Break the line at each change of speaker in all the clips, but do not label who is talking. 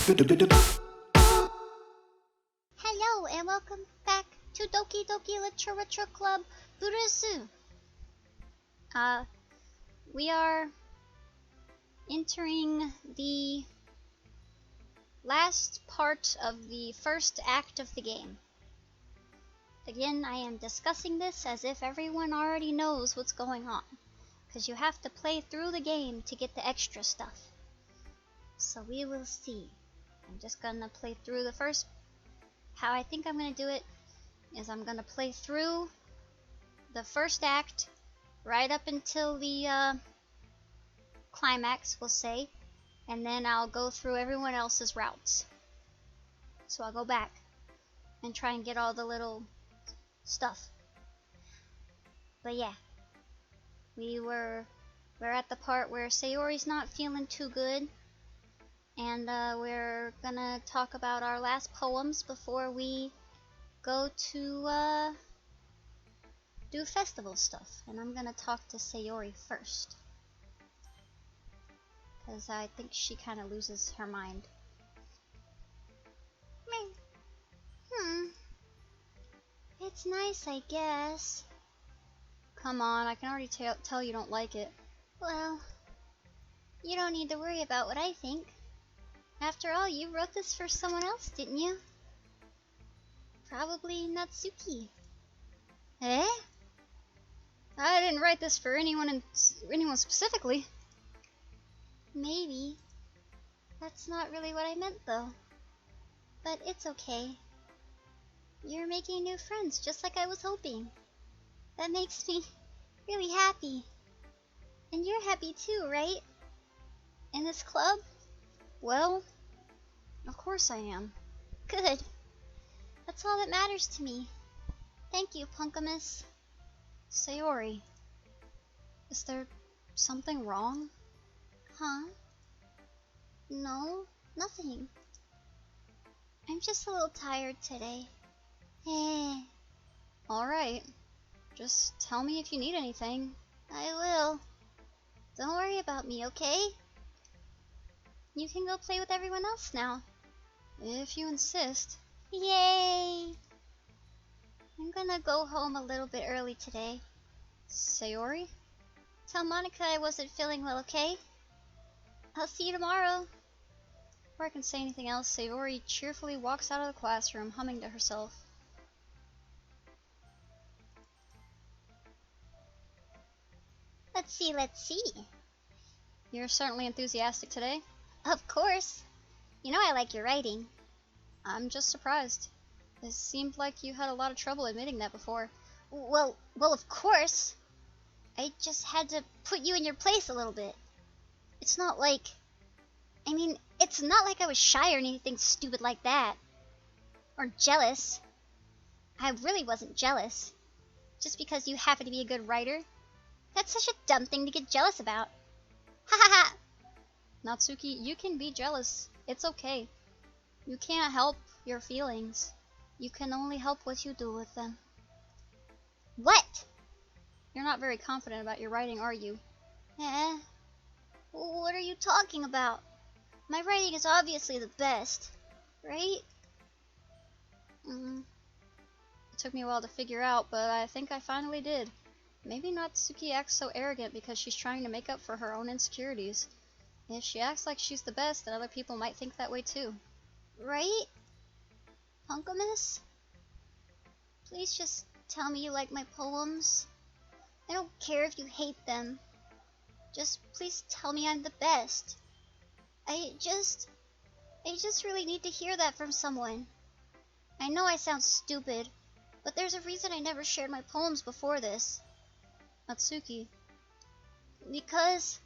Hello and welcome back to Doki Doki Literature Club Burusu. We are entering the last part of the first act of the game. Again, I am discussing this as if everyone already knows what's going on, because you have to play through the game to get the extra stuff. So we will see. I'm just gonna play through the first. How I think I'm gonna do it is I'm gonna play through the first act right up until the climax, we'll say, and then I'll go through everyone else's routes. So I'll go back and try and get all the little stuff. But yeah, we're at the part where Sayori's not feeling too good, and we're gonna talk about our last poems before we go to do festival stuff. And I'm gonna talk to Sayori first, because I think she kind of loses her mind. It's nice, I guess. Come on, I can already tell you don't like it. Well, you don't need to worry about what I think. After all, you wrote this for someone else, didn't you? Probably Natsuki. Eh? I didn't write this for anyone specifically. Maybe. That's not really what I meant, though. But it's okay. You're making new friends, just like I was hoping. That makes me really happy. And you're happy too, right? In this club?
Well, of course I am.
Good. That's all that matters to me. Thank you, Punkamus.
Sayori, is there something wrong?
Huh? No, nothing. I'm just a little tired today. Eh.
Alright. Just tell me if you need anything.
I will. Don't worry about me, okay? You can go play with everyone else now.
If you insist.
Yay! I'm gonna go home a little bit early today.
Sayori?
Tell Monica I wasn't feeling well, okay? I'll see you tomorrow.
Before I can say anything else, Sayori cheerfully walks out of the classroom, humming to herself.
Let's see.
You're certainly enthusiastic today.
Of course. You know I like your writing.
I'm just surprised. It seemed like you had a lot of trouble admitting that before.
Well, of course. I just had to put you in your place a little bit. It's not like I was shy or anything stupid like that. Or jealous. I really wasn't jealous. Just because you happen to be a good writer. That's such a dumb thing to get jealous about. Ha ha ha!
Natsuki, you can be jealous. It's okay. You can't help your feelings. You can only help what you do with them.
What?
You're not very confident about your writing, are you?
Eh? What are you talking about? My writing is obviously the best, right?
It took me a while to figure out, but I think I finally did. Maybe Natsuki acts so arrogant because she's trying to make up for her own insecurities. If she acts like she's the best, then other people might think that way too.
Right? Punkamus? Please just tell me you like my poems. I don't care if you hate them. Just please tell me I'm the best. I just really need to hear that from someone. I know I sound stupid, but there's a reason I never shared my poems before this.
Natsuki.
Because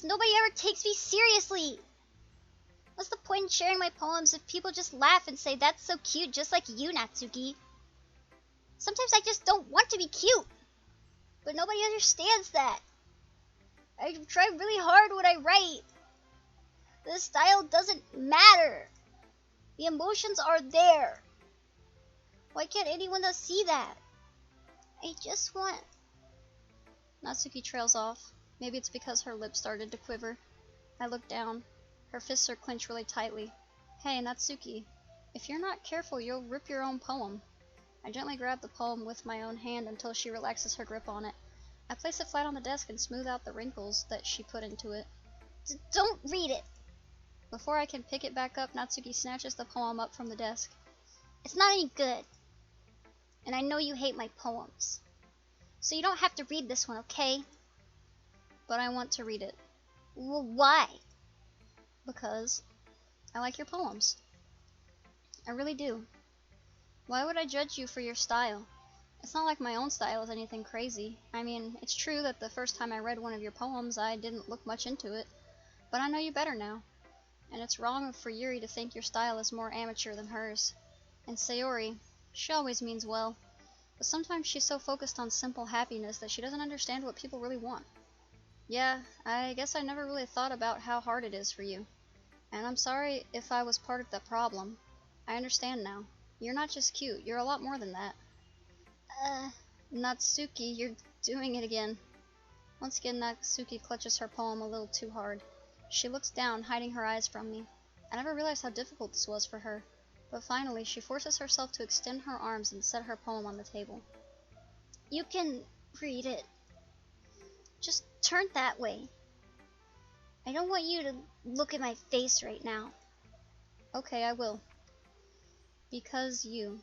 nobody ever takes me seriously. What's the point in sharing my poems if people just laugh and say that's so cute, just like you, Natsuki? Sometimes I just don't want to be cute, but nobody understands that. I try really hard when I write. The style doesn't matter. The emotions are there. Why can't anyone else see that? I just want...
Natsuki trails off. Maybe it's because her lips started to quiver. I look down. Her fists are clenched really tightly. Hey, Natsuki. If you're not careful, you'll rip your own poem. I gently grab the poem with my own hand until she relaxes her grip on it. I place it flat on the desk and smooth out the wrinkles that she put into it.
Don't read it!
Before I can pick it back up, Natsuki snatches the poem up from the desk.
It's not any good. And I know you hate my poems. So you don't have to read this one, okay?
But I want to read it.
Well, why?
Because I like your poems. I really do. Why would I judge you for your style? It's not like my own style is anything crazy. I mean, it's true that the first time I read one of your poems, I didn't look much into it. But I know you better now. And it's wrong for Yuri to think your style is more amateur than hers. And Sayori, she always means well. But sometimes she's so focused on simple happiness that she doesn't understand what people really want. Yeah, I guess I never really thought about how hard it is for you. And I'm sorry if I was part of that problem. I understand now. You're not just cute, you're a lot more than that. Natsuki, you're doing it again. Once again, Natsuki clutches her poem a little too hard. She looks down, hiding her eyes from me. I never realized how difficult this was for her. But finally, she forces herself to extend her arms and set her poem on the table.
You can read it. Just turn that way. I don't want you to look at my face right now.
Okay, I will. Because you.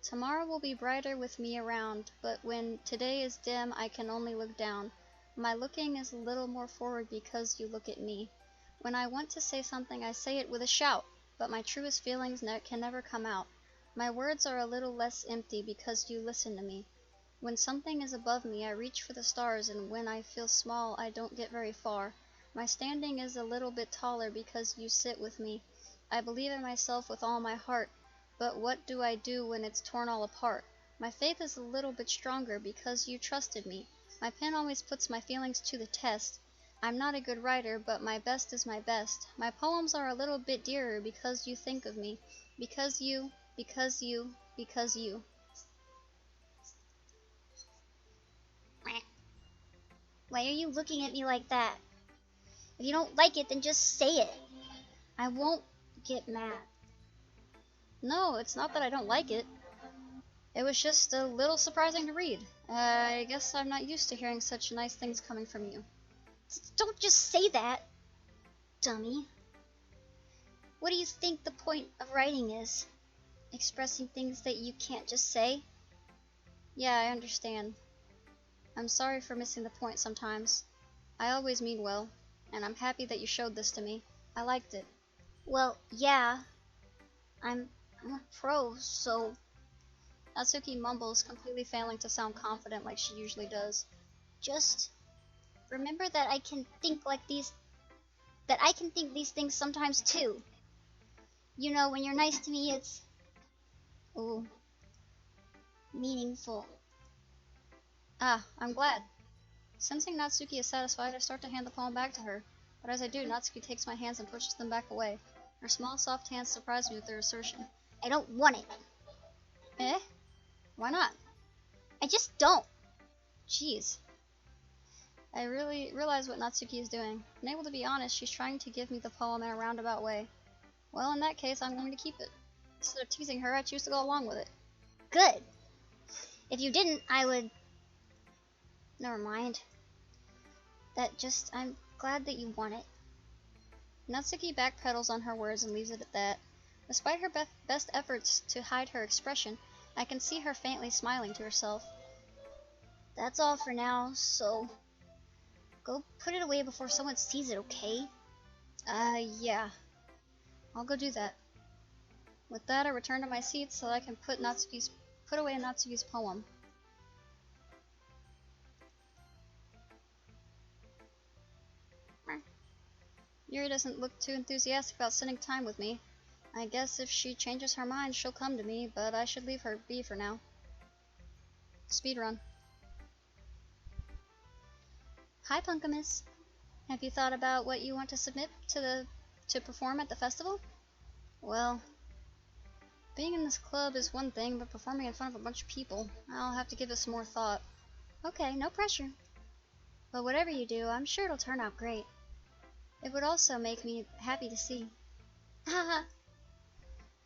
Tomorrow will be brighter with me around, but when today is dim, I can only look down. My looking is a little more forward because you look at me. When I want to say something, I say it with a shout, but my truest feelings can never come out. My words are a little less empty because you listen to me. When something is above me, I reach for the stars, and when I feel small, I don't get very far. My standing is a little bit taller because you sit with me. I believe in myself with all my heart, but what do I do when it's torn all apart? My faith is a little bit stronger because you trusted me. My pen always puts my feelings to the test. I'm not a good writer, but my best is my best. My poems are a little bit dearer because you think of me. Because you.
Why are you looking at me like that? If you don't like it, then just say it. I won't get mad.
No, it's not that I don't like it. It was just a little surprising to read. I guess I'm not used to hearing such nice things coming from you.
Don't just say that, dummy. What do you think the point of writing is? Expressing things that you can't just say?
Yeah, I understand. I'm sorry for missing the point sometimes. I always mean well, and I'm happy that you showed this to me. I liked it.
Well, yeah. I'm a pro, so...
Natsuki mumbles, completely failing to sound confident like she usually does.
Just remember that I can think these things sometimes too. You know, when you're nice to me, it's... ooh, meaningful.
Ah, I'm glad. Sensing Natsuki is satisfied, I start to hand the poem back to her. But as I do, Natsuki takes my hands and pushes them back away. Her small, soft hands surprise me with their assertion.
I don't want it.
Eh? Why not?
I just don't.
Jeez. I really realize what Natsuki is doing. Unable to be honest, she's trying to give me the poem in a roundabout way. Well, in that case, I'm going to keep it. Instead of teasing her, I choose to go along with it.
Good. If you didn't, I would... Never mind. I'm glad that you want it.
Natsuki backpedals on her words and leaves it at that. Despite her best efforts to hide her expression, I can see her faintly smiling to herself.
That's all for now, so... go put it away before someone sees it, okay?
Yeah. I'll go do that. With that, I return to my seat so that I can put away Natsuki's poem. Yuri doesn't look too enthusiastic about spending time with me. I guess if she changes her mind, she'll come to me, but I should leave her be for now. Speedrun. Hi, Punkamus. Have you thought about what you want to submit to perform at the festival? Well, being in this club is one thing, but performing in front of a bunch of people, I'll have to give it some more thought. Okay, no pressure. But whatever you do, I'm sure it'll turn out great. It would also make me happy to see.
Haha.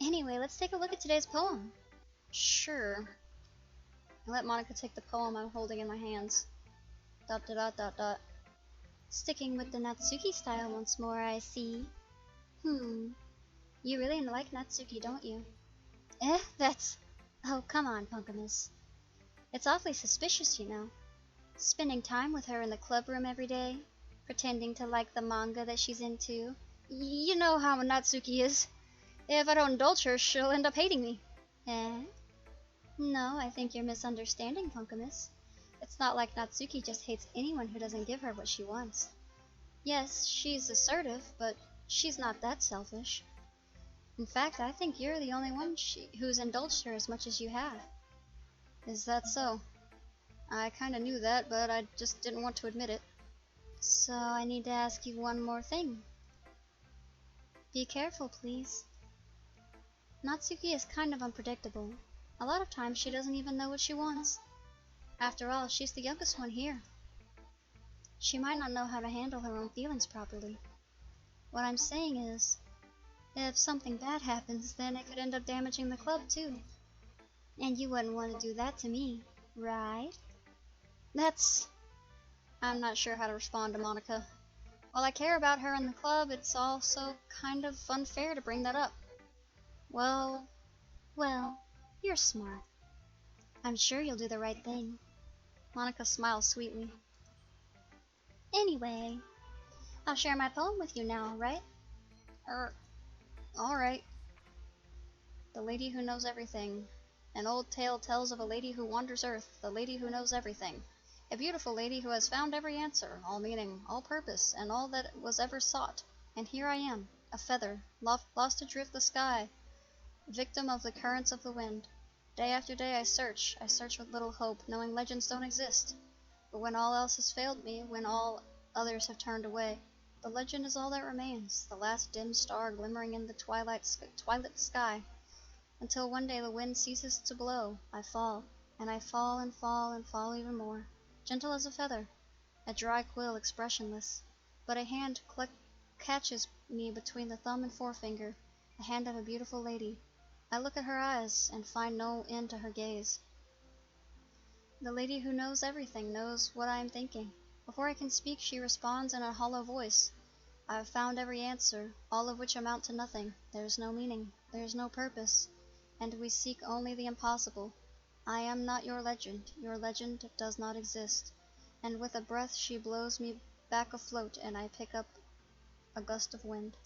Anyway, let's take a look at today's poem.
Sure. I let Monica take the poem I'm holding in my hands. ...
Sticking with the Natsuki style once more, I see. You really like Natsuki, don't you? That's... Oh, come on, Punkamus. It's awfully suspicious, you know. Spending time with her in the club room every day, pretending to like the manga that she's into. You know how Natsuki is. If I don't indulge her, she'll end up hating me. No, I think you're misunderstanding, Punkamus. It's not like Natsuki just hates anyone who doesn't give her what she wants. Yes, she's assertive, but she's not that selfish. In fact, I think you're the only one who's indulged her as much as you have.
Is that so? I kinda knew that, but I just didn't want to admit it.
So I need to ask you one more thing. Be careful, please. Natsuki is kind of unpredictable. A lot of times she doesn't even know what she wants. After all, she's the youngest one here. She might not know how to handle her own feelings properly. What I'm saying is, if something bad happens, then it could end up damaging the club too. And you wouldn't want to do that to me, right?
I'm not sure how to respond to Monica. While I care about her and the club, it's also kind of unfair to bring that up.
Well, you're smart. I'm sure you'll do the right thing.
Monica smiles sweetly.
Anyway, I'll share my poem with you now, right?
Alright. The Lady Who Knows Everything. An old tale tells of a lady who wanders earth, the lady who knows everything. A beautiful lady who has found every answer, all meaning, all purpose, and all that was ever sought. And here I am, a feather, lost adrift the sky, victim of the currents of the wind. Day after day I search with little hope, knowing legends don't exist. But when all else has failed me, when all others have turned away, the legend is all that remains, the last dim star glimmering in the twilight sky. Until one day the wind ceases to blow, I fall, and I fall and fall and fall even more, gentle as a feather, a dry quill expressionless. But a hand catches me between the thumb and forefinger, the hand of a beautiful lady. I look at her eyes and find no end to her gaze. The lady who knows everything knows what I am thinking. Before I can speak, she responds in a hollow voice. I have found every answer, all of which amount to nothing. There is no meaning, there is no purpose, and we seek only the impossible. I am not your legend does not exist. And with a breath she blows me back afloat, and I pick up a gust of wind.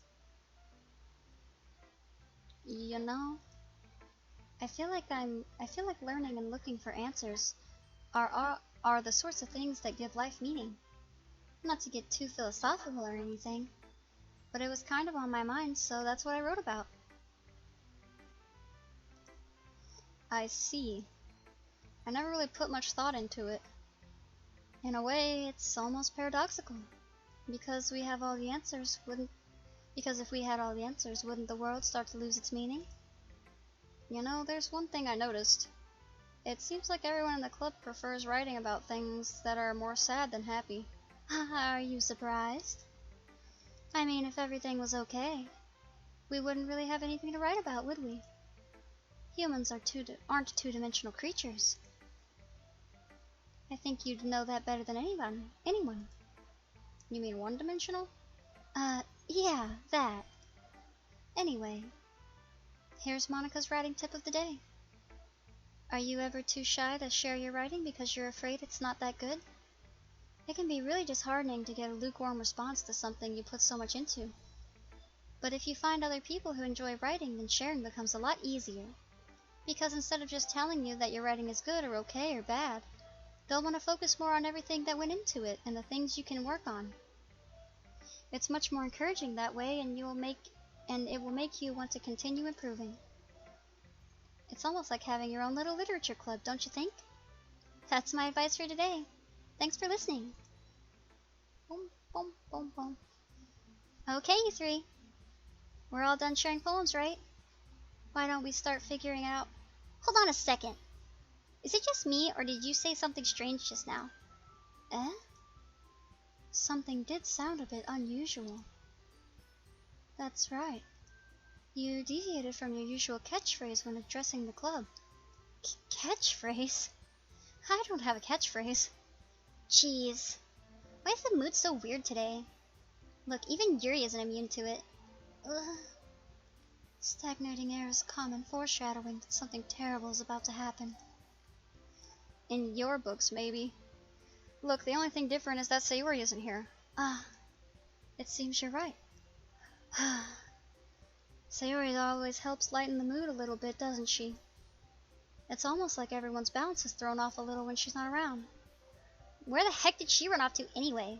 You know, I feel like learning and looking for answers are the sorts of things that give life meaning. Not to get too philosophical or anything, but it was kind of on my mind, so that's what I wrote about.
I see. I never really put much thought into it.
In a way, it's almost paradoxical, because if we had all the answers, wouldn't the world start to lose its meaning?
You know, there's one thing I noticed. It seems like everyone in the club prefers writing about things that are more sad than happy.
Are you surprised? I mean, if everything was okay, we wouldn't really have anything to write about, would we? Humans aren't two-dimensional creatures. I think you'd know that better than anyone.
You mean one-dimensional?
Yeah, that. Anyway, here's Monica's writing tip of the day. Are you ever too shy to share your writing because you're afraid it's not that good? It can be really disheartening to get a lukewarm response to something you put so much into. But if you find other people who enjoy writing, then sharing becomes a lot easier. Because instead of just telling you that your writing is good or okay or bad, they'll want to focus more on everything that went into it and the things you can work on. It's much more encouraging that way, and it will make you want to continue improving. It's almost like having your own little literature club, don't you think? That's my advice for today. Thanks for listening. Boom, boom, boom, boom. Okay, you three. We're all done sharing poems, right? Why don't we start figuring out... Hold on a second. Is it just me, or did you say something strange just now? Something did sound a bit unusual. That's right.
You deviated from your usual catchphrase when addressing the club. Catchphrase? I don't have a catchphrase.
Jeez. Why is the mood so weird today? Look, even Yuri isn't immune to it. Ugh.
Stagnating air is common foreshadowing that something terrible is about to happen. In your books, maybe. Look, the only thing different is that Sayori isn't here. It seems you're right. Sayori always helps lighten the mood a little bit, doesn't she? It's almost like everyone's balance is thrown off a little when she's not around.
Where the heck did she run off to anyway?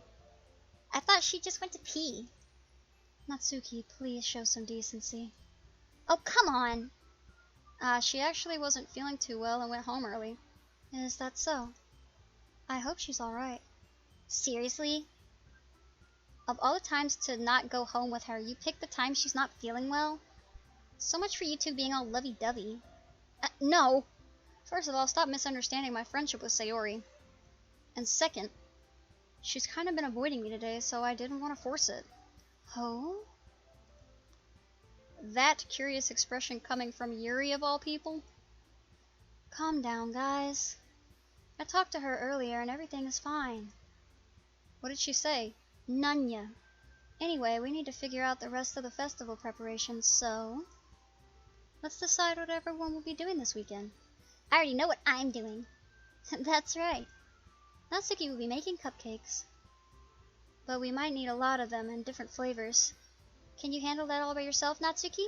I thought she just went to pee.
Natsuki, please show some decency.
Oh, come on!
She actually wasn't feeling too well and went home early. Is that so? I hope she's alright.
Seriously? Of all the times to not go home with her, you picked the time she's not feeling well? So much for you two being all lovey-dovey.
No! First of all, stop misunderstanding my friendship with Sayori. And second, she's kind of been avoiding me today, so I didn't want to force it.
Oh?
That curious expression coming from Yuri of all people? Calm down, guys. I talked to her earlier and everything is fine. What did she say?
Nunya.
Anyway, we need to figure out the rest of the festival preparations, so let's decide what everyone will be doing this weekend.
I already know what I'm doing.
That's right. Natsuki will be making cupcakes. But we might need a lot of them in different flavors. Can you handle that all by yourself, Natsuki?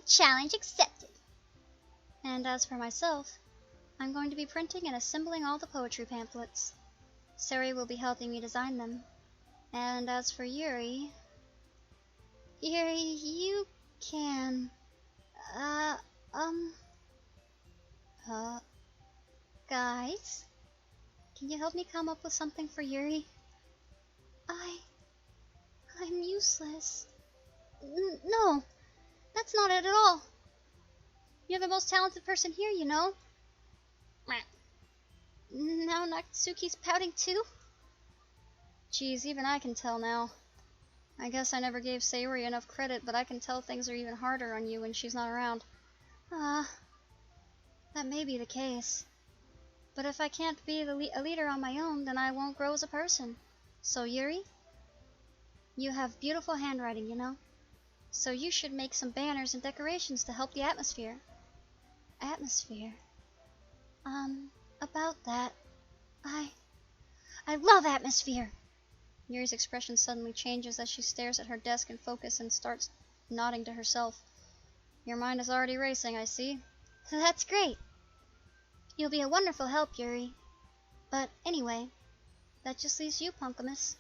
Challenge accepted.
And as for myself, I'm going to be printing and assembling all the poetry pamphlets. Sari will be helping me design them. And as for Yuri, you can, guys, can you help me come up with something for Yuri? I'm useless. No, that's not it at all. You're the most talented person here, you know. Now Natsuki's pouting too? Geez, even I can tell now. I guess I never gave Sayori enough credit, but I can tell things are even harder on you when she's not around. That may be the case. But if I can't be a leader on my own, then I won't grow as a person. So Yuri, you have beautiful handwriting, you know. So you should make some banners and decorations to help the atmosphere. Atmosphere? About that, I love atmosphere! Yuri's expression suddenly changes as she stares at her desk in focus and starts nodding to herself. Your mind is already racing, I see.
That's great. You'll be a wonderful help, Yuri.
But anyway, that just leaves you, Punkamus.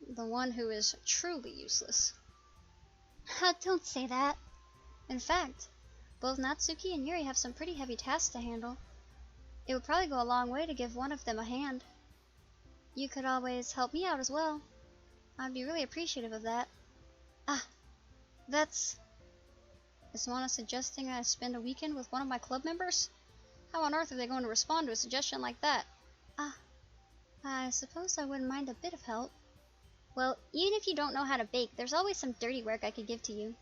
The one who is truly useless.
Don't say that.
In fact, both Natsuki and Yuri have some pretty heavy tasks to handle. It would probably go a long way to give one of them a hand. You could always help me out as well. I'd be really appreciative of that. Is Mona suggesting I spend a weekend with one of my club members? How on earth are they going to respond to a suggestion like that? I suppose I wouldn't mind a bit of help.
Well, even if you don't know how to bake, there's always some dirty work I could give to you.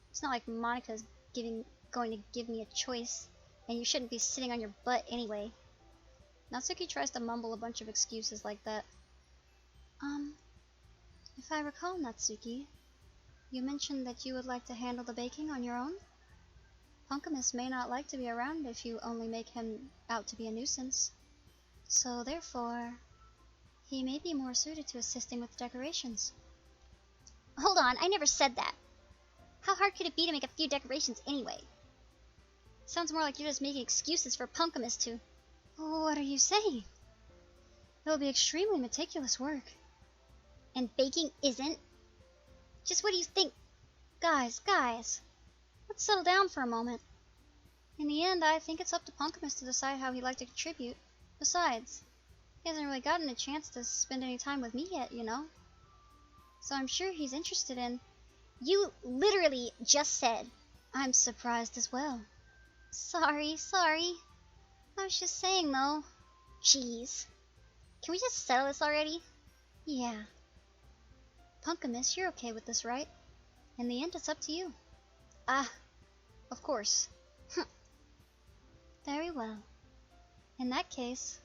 It's not like Monika's going to give me a choice, and you shouldn't be sitting on your butt anyway.
Natsuki tries to mumble a bunch of excuses like that. If I recall, Natsuki, you mentioned that you would like to handle the baking on your own? Punkamus may not like to be around if you only make him out to be a nuisance. So therefore, he may be more suited to assisting with decorations.
Hold on, I never said that. How hard could it be to make a few decorations anyway? Sounds more like you're just making excuses for Punkamus to...
What are you saying? It'll be extremely meticulous work.
And baking isn't? Just what do you think?
Guys, let's settle down for a moment. In the end, I think it's up to Punkamus to decide how he'd like to contribute. Besides, he hasn't really gotten a chance to spend any time with me yet, you know. So I'm sure he's interested in...
You literally just said...
I'm surprised as well.
Sorry.
I was just saying, though.
Jeez. Can we just settle this already?
Yeah. Punkamus, you're okay with this, right? In the end, it's up to you. Ah, of course.
Very well.
In that case,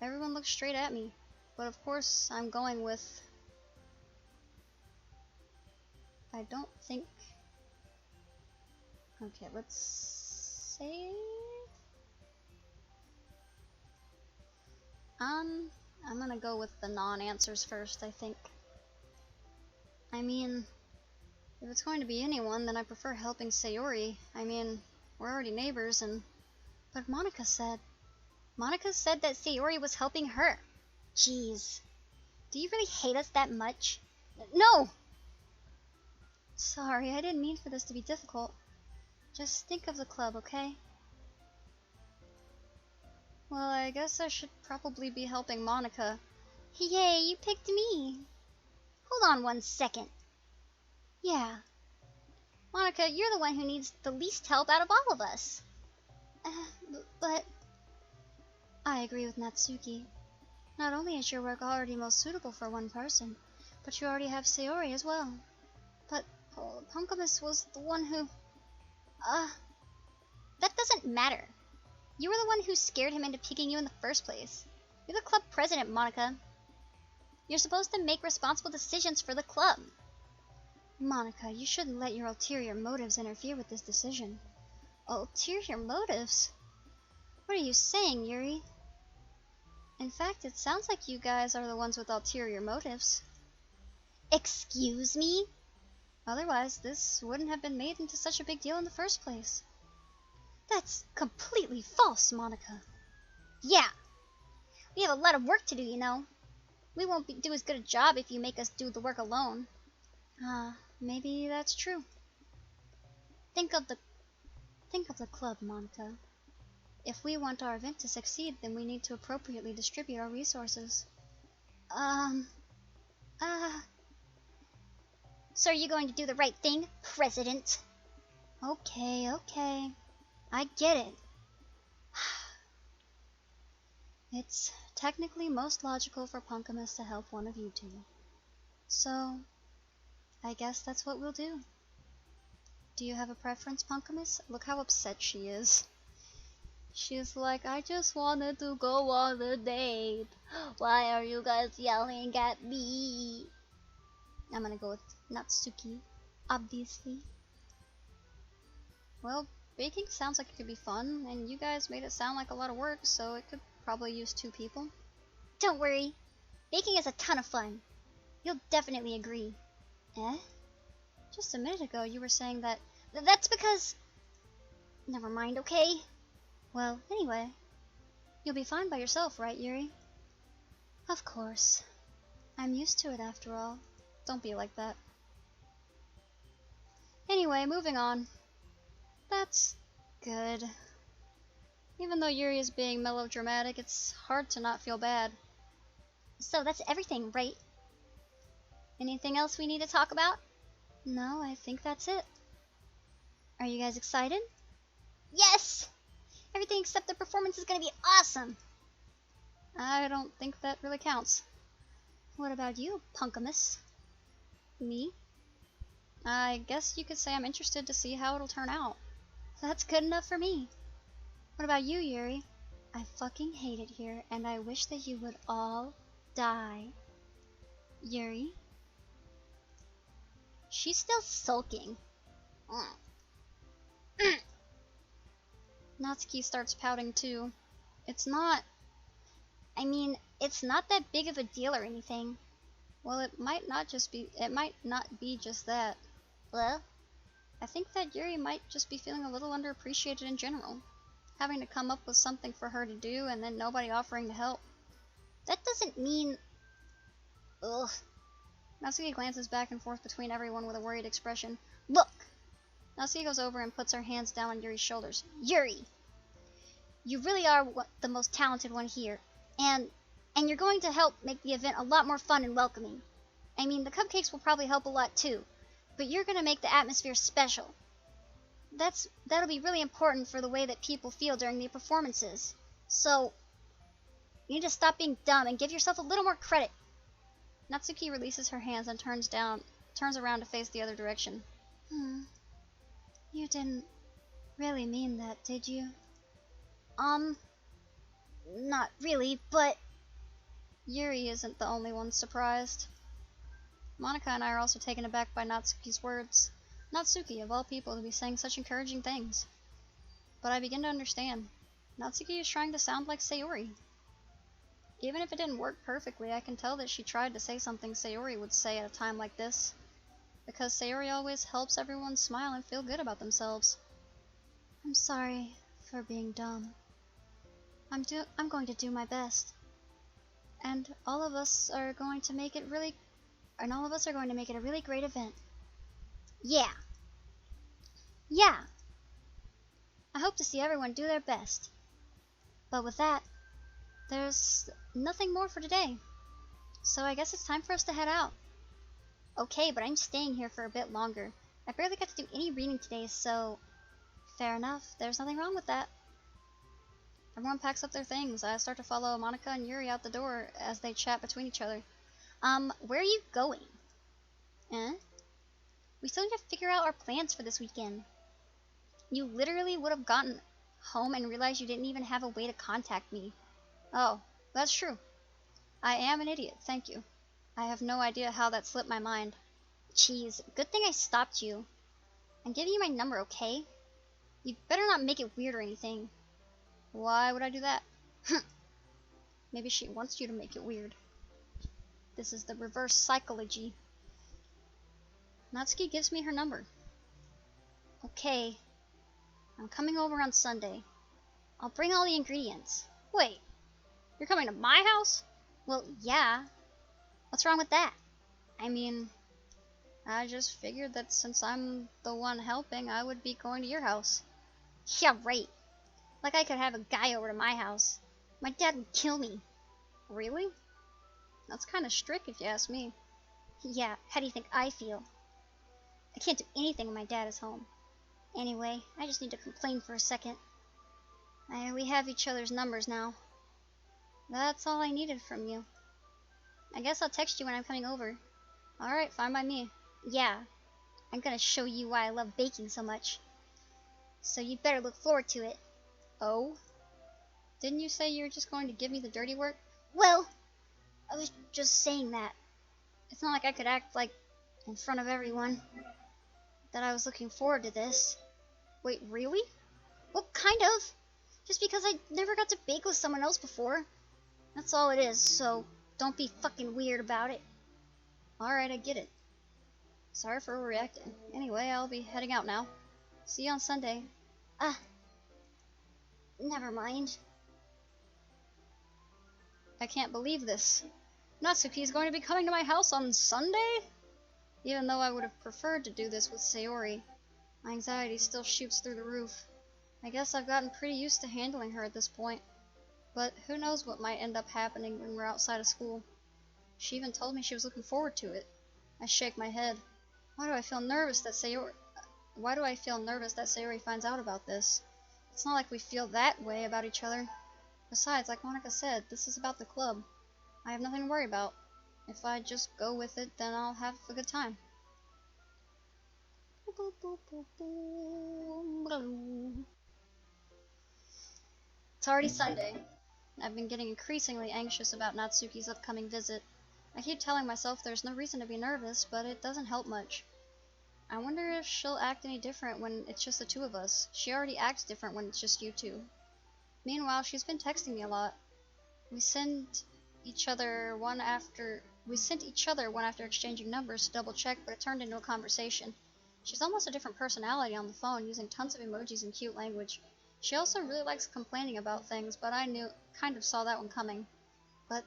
everyone looks straight at me. But of course, I'm going with... I don't think... Okay, let's say... I'm gonna go with the non-answers first, I think. I mean, if it's going to be anyone, then I prefer helping Sayori. I mean, we're already neighbors and... But Monica said that Sayori was helping her.
Jeez. Do you really hate us that much? No!
Sorry, I didn't mean for this to be difficult. Just think of the club, okay? Well, I guess I should probably be helping Monica.
Yay, you picked me. Hold on 1 second.
Yeah.
Monica, you're the one who needs the least help out of all of us.
But... I agree with Natsuki. Not only is your work already most suitable for one person, but you already have Sayori as well. But Punkamus was the one who...
That doesn't matter. You were the one who scared him into picking you in the first place. You're the club president, Monica. You're supposed to make responsible decisions for the club.
Monica, you shouldn't let your ulterior motives interfere with this decision.
Ulterior motives?
What are you saying, Yuri? In fact, it sounds like you guys are the ones with ulterior motives.
Excuse me?
Otherwise, this wouldn't have been made into such a big deal in the first place.
That's completely false, Monica. Yeah. We have a lot of work to do, you know. We won't do as good a job if you make us do the work alone.
Maybe that's true.
Think of the
club, Monica. If we want our event to succeed, then we need to appropriately distribute our resources.
So are you going to do the right thing, President?
Okay. I get it. It's technically most logical for Punkamus to help one of you two. So, I guess that's what we'll do. Do you have a preference, Punkamus? Look how upset she is. She's like, I just wanted to go on a date.
Why are you guys yelling at me?
I'm gonna go with Natsuki, obviously. Well, baking sounds like it could be fun, and you guys made it sound like a lot of work, so it could probably use 2 people.
Don't worry. Baking is a ton of fun. You'll definitely agree.
Eh? Just a minute ago you were saying that...
That's because... Never mind, okay?
Well, anyway. You'll be fine by yourself, right, Yuri? Of course. I'm used to it after all. Don't be like that. Anyway, moving on. That's good. Even though Yuri is being melodramatic, it's hard to not feel bad.
So that's everything, right? Anything else we need to talk about?
No, I think that's it. Are you guys excited?
Yes! Everything except the performance is gonna be awesome!
I don't think that really counts.
What about you, Punkamus?
Me? I guess you could say I'm interested to see how it'll turn out. That's good enough for me. What about you, Yuri? I fucking hate it here, and I wish that you would all die. Yuri?
She's still sulking.
Natsuki starts pouting too. It's not
that big of a deal or anything.
Well, it might not be just that.
Well,
I think that Yuri might just be feeling a little underappreciated in general. Having to come up with something for her to do and then nobody offering to help.
That doesn't mean... Ugh.
Natsuki glances back and forth between everyone with a worried expression.
Look!
Natsuki goes over and puts her hands down on Yuri's shoulders.
Yuri! You really are the most talented one here. And you're going to help make the event a lot more fun and welcoming. I mean, the cupcakes will probably help a lot too. But you're going to make the atmosphere special. That'll be really important for the way that people feel during the performances. So, you need to stop being dumb and give yourself a little more credit.
Natsuki releases her hands and turns around to face the other direction.
You didn't really mean that, did you? Not really, but...
Yuri isn't the only one surprised. Monica and I are also taken aback by Natsuki's words. Natsuki, of all people, to be saying such encouraging things. But I begin to understand. Natsuki is trying to sound like Sayori. Even if it didn't work perfectly, I can tell that she tried to say something Sayori would say at a time like this. Because Sayori always helps everyone smile and feel good about themselves.
I'm sorry for being dumb. I'm going to do my best. And all of us are going to make it a really great event. Yeah. Yeah. I hope to see everyone do their best. But with that, there's nothing more for today. So I guess it's time for us to head out. Okay, but I'm staying here for a bit longer. I barely got to do any reading today, so fair enough. There's nothing wrong with that.
Everyone packs up their things. I start to follow Monica and Yuri out the door as they chat between each other.
Where are you going? We still need to figure out our plans for this weekend. You literally would have gotten home and realized you didn't even have a way to contact me.
Oh, that's true. I am an idiot, thank you. I have no idea how that slipped my mind.
Jeez, good thing I stopped you. I'm giving you my number, okay? You better not make it weird or anything.
Why would I do that? Maybe she wants you to make it weird. This is the reverse psychology. Natsuki gives me her number.
Okay. I'm coming over on Sunday. I'll bring all the ingredients.
Wait, you're coming to my house?
Well, yeah. What's wrong with that?
I mean, I just figured that since I'm the one helping, I would be going to your house.
Yeah, right. Like I could have a guy over to my house. My dad would kill me.
Really? That's kind of strict if you ask me.
Yeah, how do you think I feel? I can't do anything when my dad is home. Anyway, I just need to complain for a second. We have each other's numbers now.
That's all I needed from you.
I guess I'll text you when I'm coming over.
Alright, fine by me.
Yeah, I'm gonna show you why I love baking so much. So you better look forward to it.
Oh? Didn't you say you were just going to give me the dirty work?
Well, I was just saying that. It's not like I could act like in front of everyone that I was looking forward to this.
Wait, really?
Well, kind of. Just because I never got to bake with someone else before. That's all it is, so don't be fucking weird about it.
Alright, I get it. Sorry for overreacting. Anyway, I'll be heading out now. See you on Sunday.
Never mind.
I can't believe this. Natsuki is going to be coming to my house on Sunday? Even though I would have preferred to do this with Sayori, my anxiety still shoots through the roof. I guess I've gotten pretty used to handling her at this point. But who knows what might end up happening when we're outside of school. She even told me she was looking forward to it. I shake my head. Why do I feel nervous that Sayori finds out about this? It's not like we feel that way about each other. Besides, like Monica said, this is about the club. I have nothing to worry about. If I just go with it, then I'll have a good time. It's already Sunday. I've been getting increasingly anxious about Natsuki's upcoming visit. I keep telling myself there's no reason to be nervous, but it doesn't help much. I wonder if she'll act any different when it's just the two of us. She already acts different when it's just you two. Meanwhile, she's been texting me a lot. We sent each other one after exchanging numbers to double check, but it turned into a conversation. She's almost a different personality on the phone, using tons of emojis and cute language. She also really likes complaining about things, but I kind of saw that one coming. But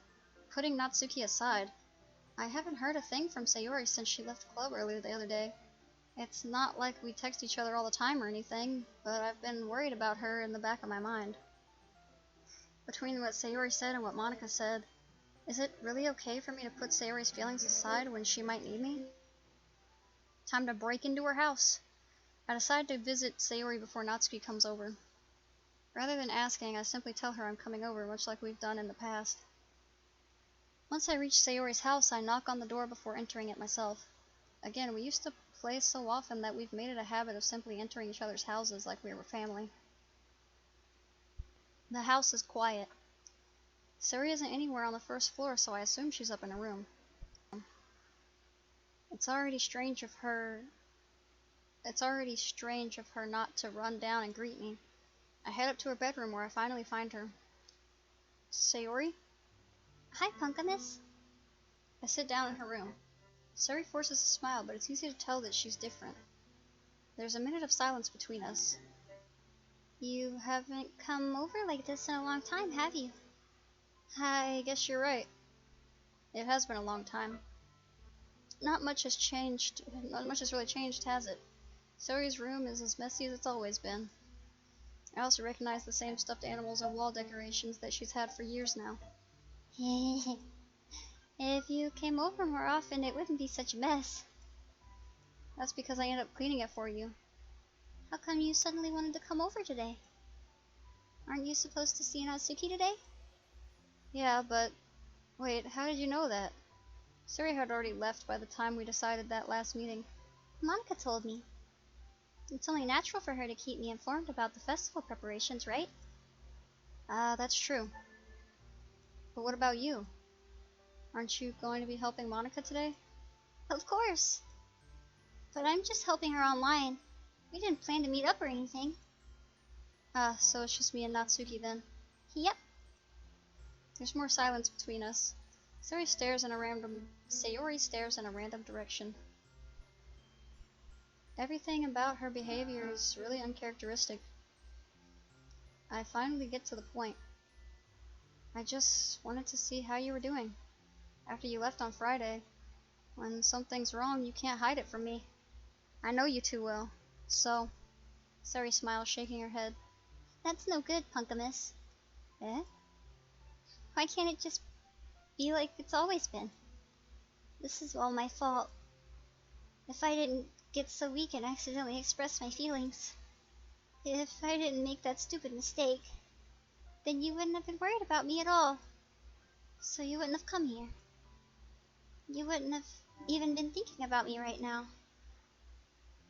putting Natsuki aside, I haven't heard a thing from Sayori since she left the club earlier the other day. It's not like we text each other all the time or anything, but I've been worried about her in the back of my mind. Between what Sayori said and what Monica said, is it really okay for me to put Sayori's feelings aside when she might need me? Time to break into her house. I decide to visit Sayori before Natsuki comes over. Rather than asking, I simply tell her I'm coming over, much like we've done in the past. Once I reach Sayori's house, I knock on the door before entering it myself. Again, we used to play so often that we've made it a habit of simply entering each other's houses like we were family. The house is quiet. Suri isn't anywhere on the first floor, so I assume she's up in her room. It's already strange of her not to run down and greet me. I head up to her bedroom where I finally find her. Sayori?
Hi, Punkamus.
I sit down in her room. Suri forces a smile, but it's easy to tell that she's different. There's a minute of silence between us.
You haven't come over like this in a long time, have you?
I guess you're right. It has been a long time. Not much has really changed, has it? Suri's room is as messy as it's always been. I also recognize the same stuffed animals and wall decorations that she's had for years now.
If you came over more often, it wouldn't be such a mess.
That's because I end up cleaning it for you.
How come you suddenly wanted to come over today? Aren't you supposed to see Natsuki today?
Yeah, but... Wait, how did you know that? Suri had already left by the time we decided that last meeting.
Monica told me. It's only natural for her to keep me informed about the festival preparations, right?
That's true. But what about you? Aren't you going to be helping Monica today?
Of course. But I'm just helping her online. We didn't plan to meet up or anything.
So it's just me and Natsuki then.
Yep.
There's more silence between us. Sayori stares in a random direction. Everything about her behavior is really uncharacteristic. I finally get to the point. I just wanted to see how you were doing. After you left on Friday, when something's wrong, you can't hide it from me. I know you too well. So, Sayori smiles, shaking her head.
That's no good, Punkamus.
Eh?
Why can't it just be like it's always been? This is all my fault. If I didn't get so weak and accidentally express my feelings, if I didn't make that stupid mistake, then you wouldn't have been worried about me at all. So you wouldn't have come here. You wouldn't have even been thinking about me right now.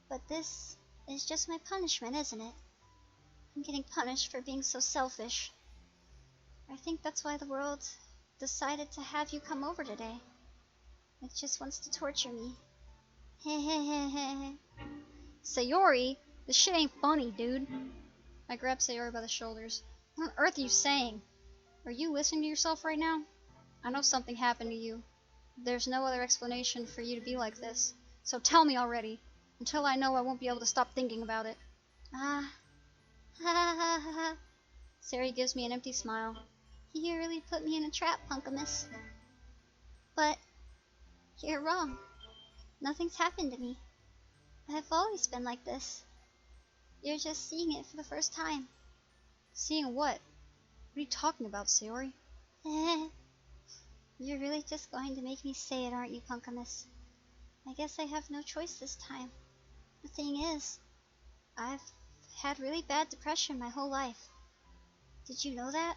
But this is just my punishment, isn't it? I'm getting punished for being so selfish. I think that's why the world decided to have you come over today. It just wants to torture me. Hehehehe.
Sayori, this shit ain't funny, dude. I grab Sayori by the shoulders. What on earth are you saying? Are you listening to yourself right now? I know something happened to you. There's no other explanation for you to be like this. So tell me already. Until I know, I won't be able to stop thinking about it.
Ha ha ha ha.
Sayori gives me an empty smile.
You really put me in a trap, Punkamus. But you're wrong. Nothing's happened to me. I've always been like this. You're just seeing it for the first time.
Seeing what? What are you talking about, Sayori?
You're really just going to make me say it, aren't you, Punkamus? I guess I have no choice this time. The thing is, I've had really bad depression my whole life. Did you know that?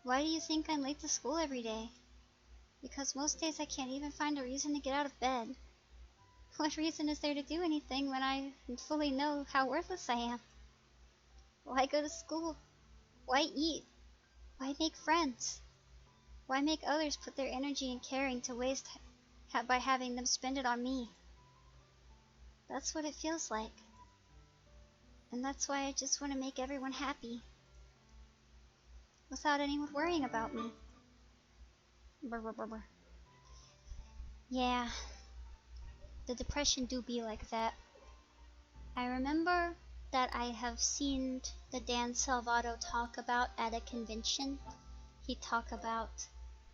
Why do you think I'm late to school every day? Because most days I can't even find a reason to get out of bed. What reason is there to do anything when I fully know how worthless I am? Why go to school? Why eat? Why make friends? Why make others put their energy and caring to waste by having them spend it on me? That's what it feels like. And that's why I just want to make everyone happy. Without anyone worrying about me.
Brr, brr, brr, brr.
Yeah. The depression do be like that. I remember that I have seen the Dan Salvato talk about at a convention. He talked about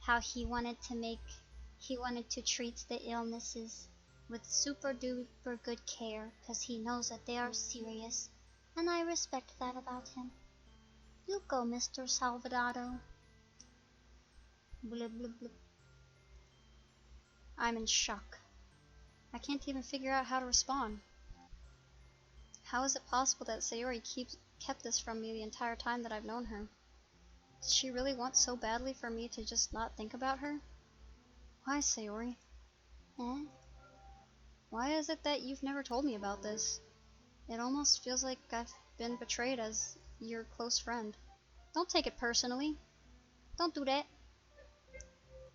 how he wanted to treat the illnesses with super duper good care because he knows that they are serious, and I respect that about him. You go, Mr. Salvato. Blub, blub, blub.
I'm in shock. I can't even figure out how to respond. How is it possible that Sayori kept this from me the entire time that I've known her? Did she really want so badly for me to just not think about her? Why, Sayori?
Eh?
Why is it that you've never told me about this? It almost feels like I've been betrayed as your close friend. Don't take it personally. Don't do that.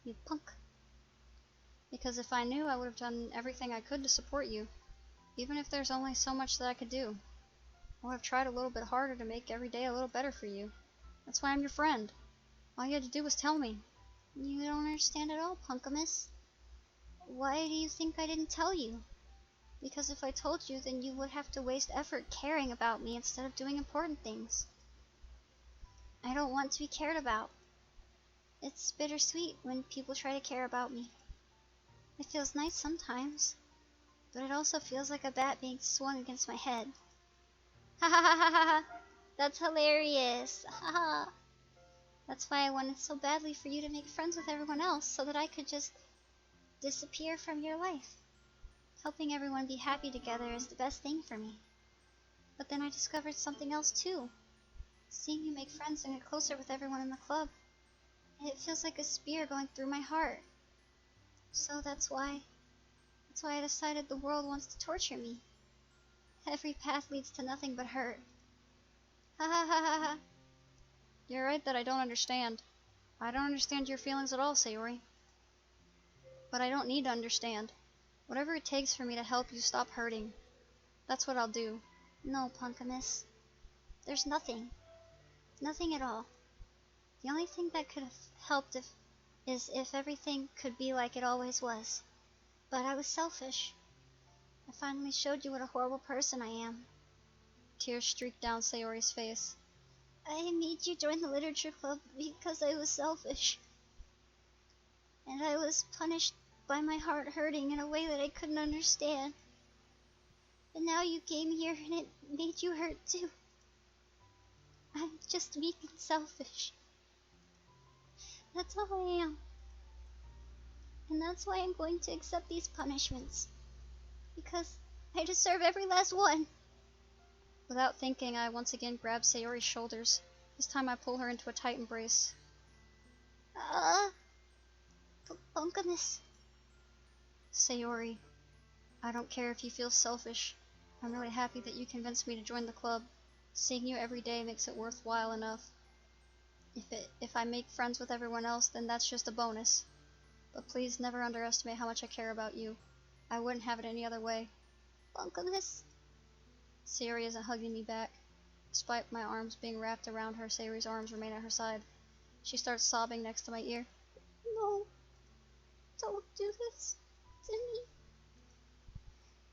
You punk. Because if I knew, I would have done everything I could to support you. Even if there's only so much that I could do. I would have tried a little bit harder to make every day a little better for you. That's why I'm your friend. All you had to do was tell me.
You don't understand at all, Punkamus. Why do you think I didn't tell you? Because if I told you, then you would have to waste effort caring about me instead of doing important things. I don't want to be cared about. It's bittersweet when people try to care about me. It feels nice sometimes, but it also feels like a bat being swung against my head. Ha ha ha ha ha! That's hilarious! Ha ha! That's why I wanted so badly for you to make friends with everyone else, so that I could just disappear from your life. Helping everyone be happy together is the best thing for me. But then I discovered something else too. Seeing you make friends and get closer with everyone in the club, it feels like a spear going through my heart. So that's why I decided the world wants to torture me. Every path leads to nothing but hurt. Ha ha ha ha ha.
You're right that I don't understand. I don't understand your feelings at all, Sayori. But I don't need to understand. Whatever it takes for me to help you stop hurting, that's what I'll do.
No, Punkamus. There's nothing. Nothing at all. The only thing that could have helped is if everything could be like it always was. But I was selfish. I finally showed you what a horrible person I am.
Tears streaked down Sayori's face.
I made you join the literature club because I was selfish. And I was punished by my heart hurting in a way that I couldn't understand. But now you came here and it made you hurt too. I'm just weak and selfish. That's all I am. And that's why I'm going to accept these punishments. Because I deserve every last one.
Without thinking, I once again grab Sayori's shoulders. This time I pull her into a tight embrace.
Punkamus.
Sayori, I don't care if you feel selfish. I'm really happy that you convinced me to join the club. Seeing you every day makes it worthwhile enough. If I make friends with everyone else, then that's just a bonus. But please never underestimate how much I care about you. I wouldn't have it any other way.
Punkamus.
Sayori isn't hugging me back. Despite my arms being wrapped around her, Sayori's arms remain at her side. She starts sobbing next to my ear.
No. Don't do this to me.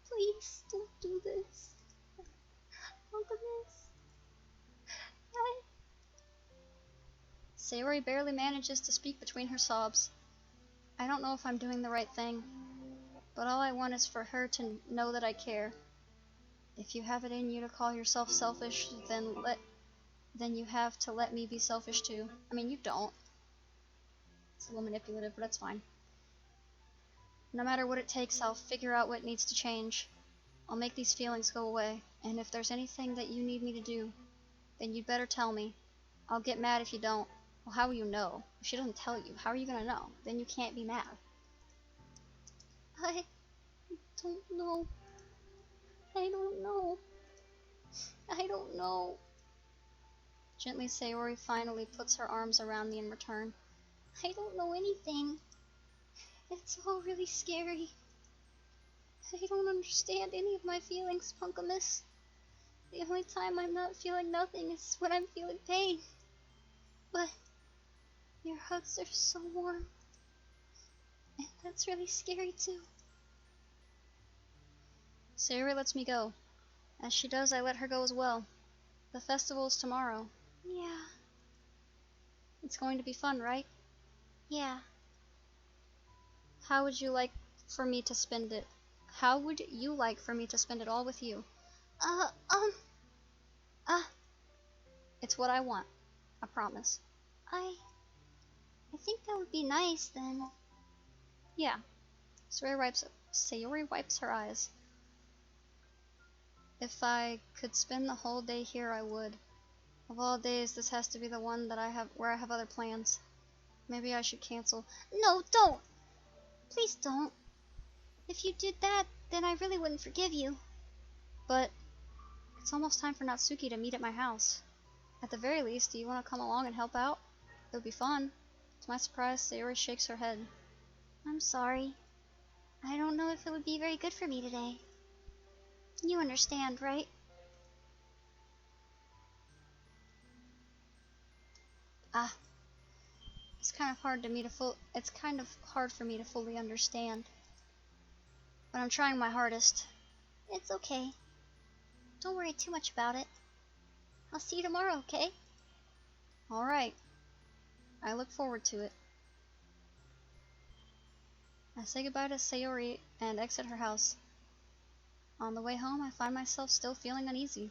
Please don't do this. Punkamus.
Sayori barely manages to speak between her sobs. I don't know if I'm doing the right thing, but all I want is for her to know that I care. If you have it in you to call yourself selfish, then you have to let me be selfish too. I mean, you don't. It's a little manipulative, but that's fine. No matter what it takes, I'll figure out what needs to change. I'll make these feelings go away, and if there's anything that you need me to do, then you'd better tell me. I'll get mad if you don't. Well, how will you know? If she doesn't tell you, how are you gonna know? Then you can't be mad.
I don't know. I don't know. I don't know.
Gently, Sayori finally puts her arms around me in return.
I don't know anything. It's all really scary. I don't understand any of my feelings, Punkamus. The only time I'm not feeling nothing is when I'm feeling pain. But your hugs are so warm. And that's really scary too.
Sayori lets me go. As she does, I let her go as well. The festival's tomorrow.
Yeah.
It's going to be fun, right?
Yeah.
How would you like for me to spend it? How would you like for me to spend it all with you? It's what I want. I promise.
I think that would be nice then.
Yeah. Sayori wipes her eyes. If I could spend the whole day here, I would. Of all days, this has to be the one where I have other plans. Maybe I should cancel.
No, don't! Please don't. If you did that, then I really wouldn't forgive you.
But it's almost time for Natsuki to meet at my house. At the very least, do you want to come along and help out? It would be fun. To my surprise, Sayori shakes her head.
I'm sorry. I don't know if it would be very good for me today. You understand, right?
It's kind of hard for me to fully understand. But I'm trying my hardest.
It's okay. Don't worry too much about it. I'll see you tomorrow, okay?
Alright. I look forward to it. I say goodbye to Sayori and exit her house. On the way home, I find myself still feeling uneasy.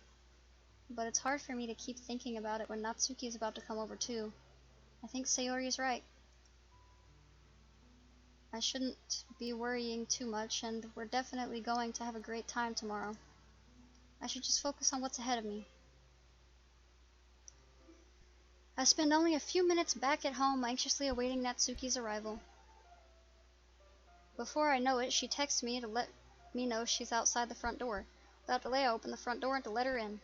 But it's hard for me to keep thinking about it when Natsuki is about to come over too. I think Sayori is right. I shouldn't be worrying too much, and we're definitely going to have a great time tomorrow. I should just focus on what's ahead of me. I spend only a few minutes back at home anxiously awaiting Natsuki's arrival. Before I know it, she texts me to let me know she's outside the front door. Without delay, I open the front door to let her in.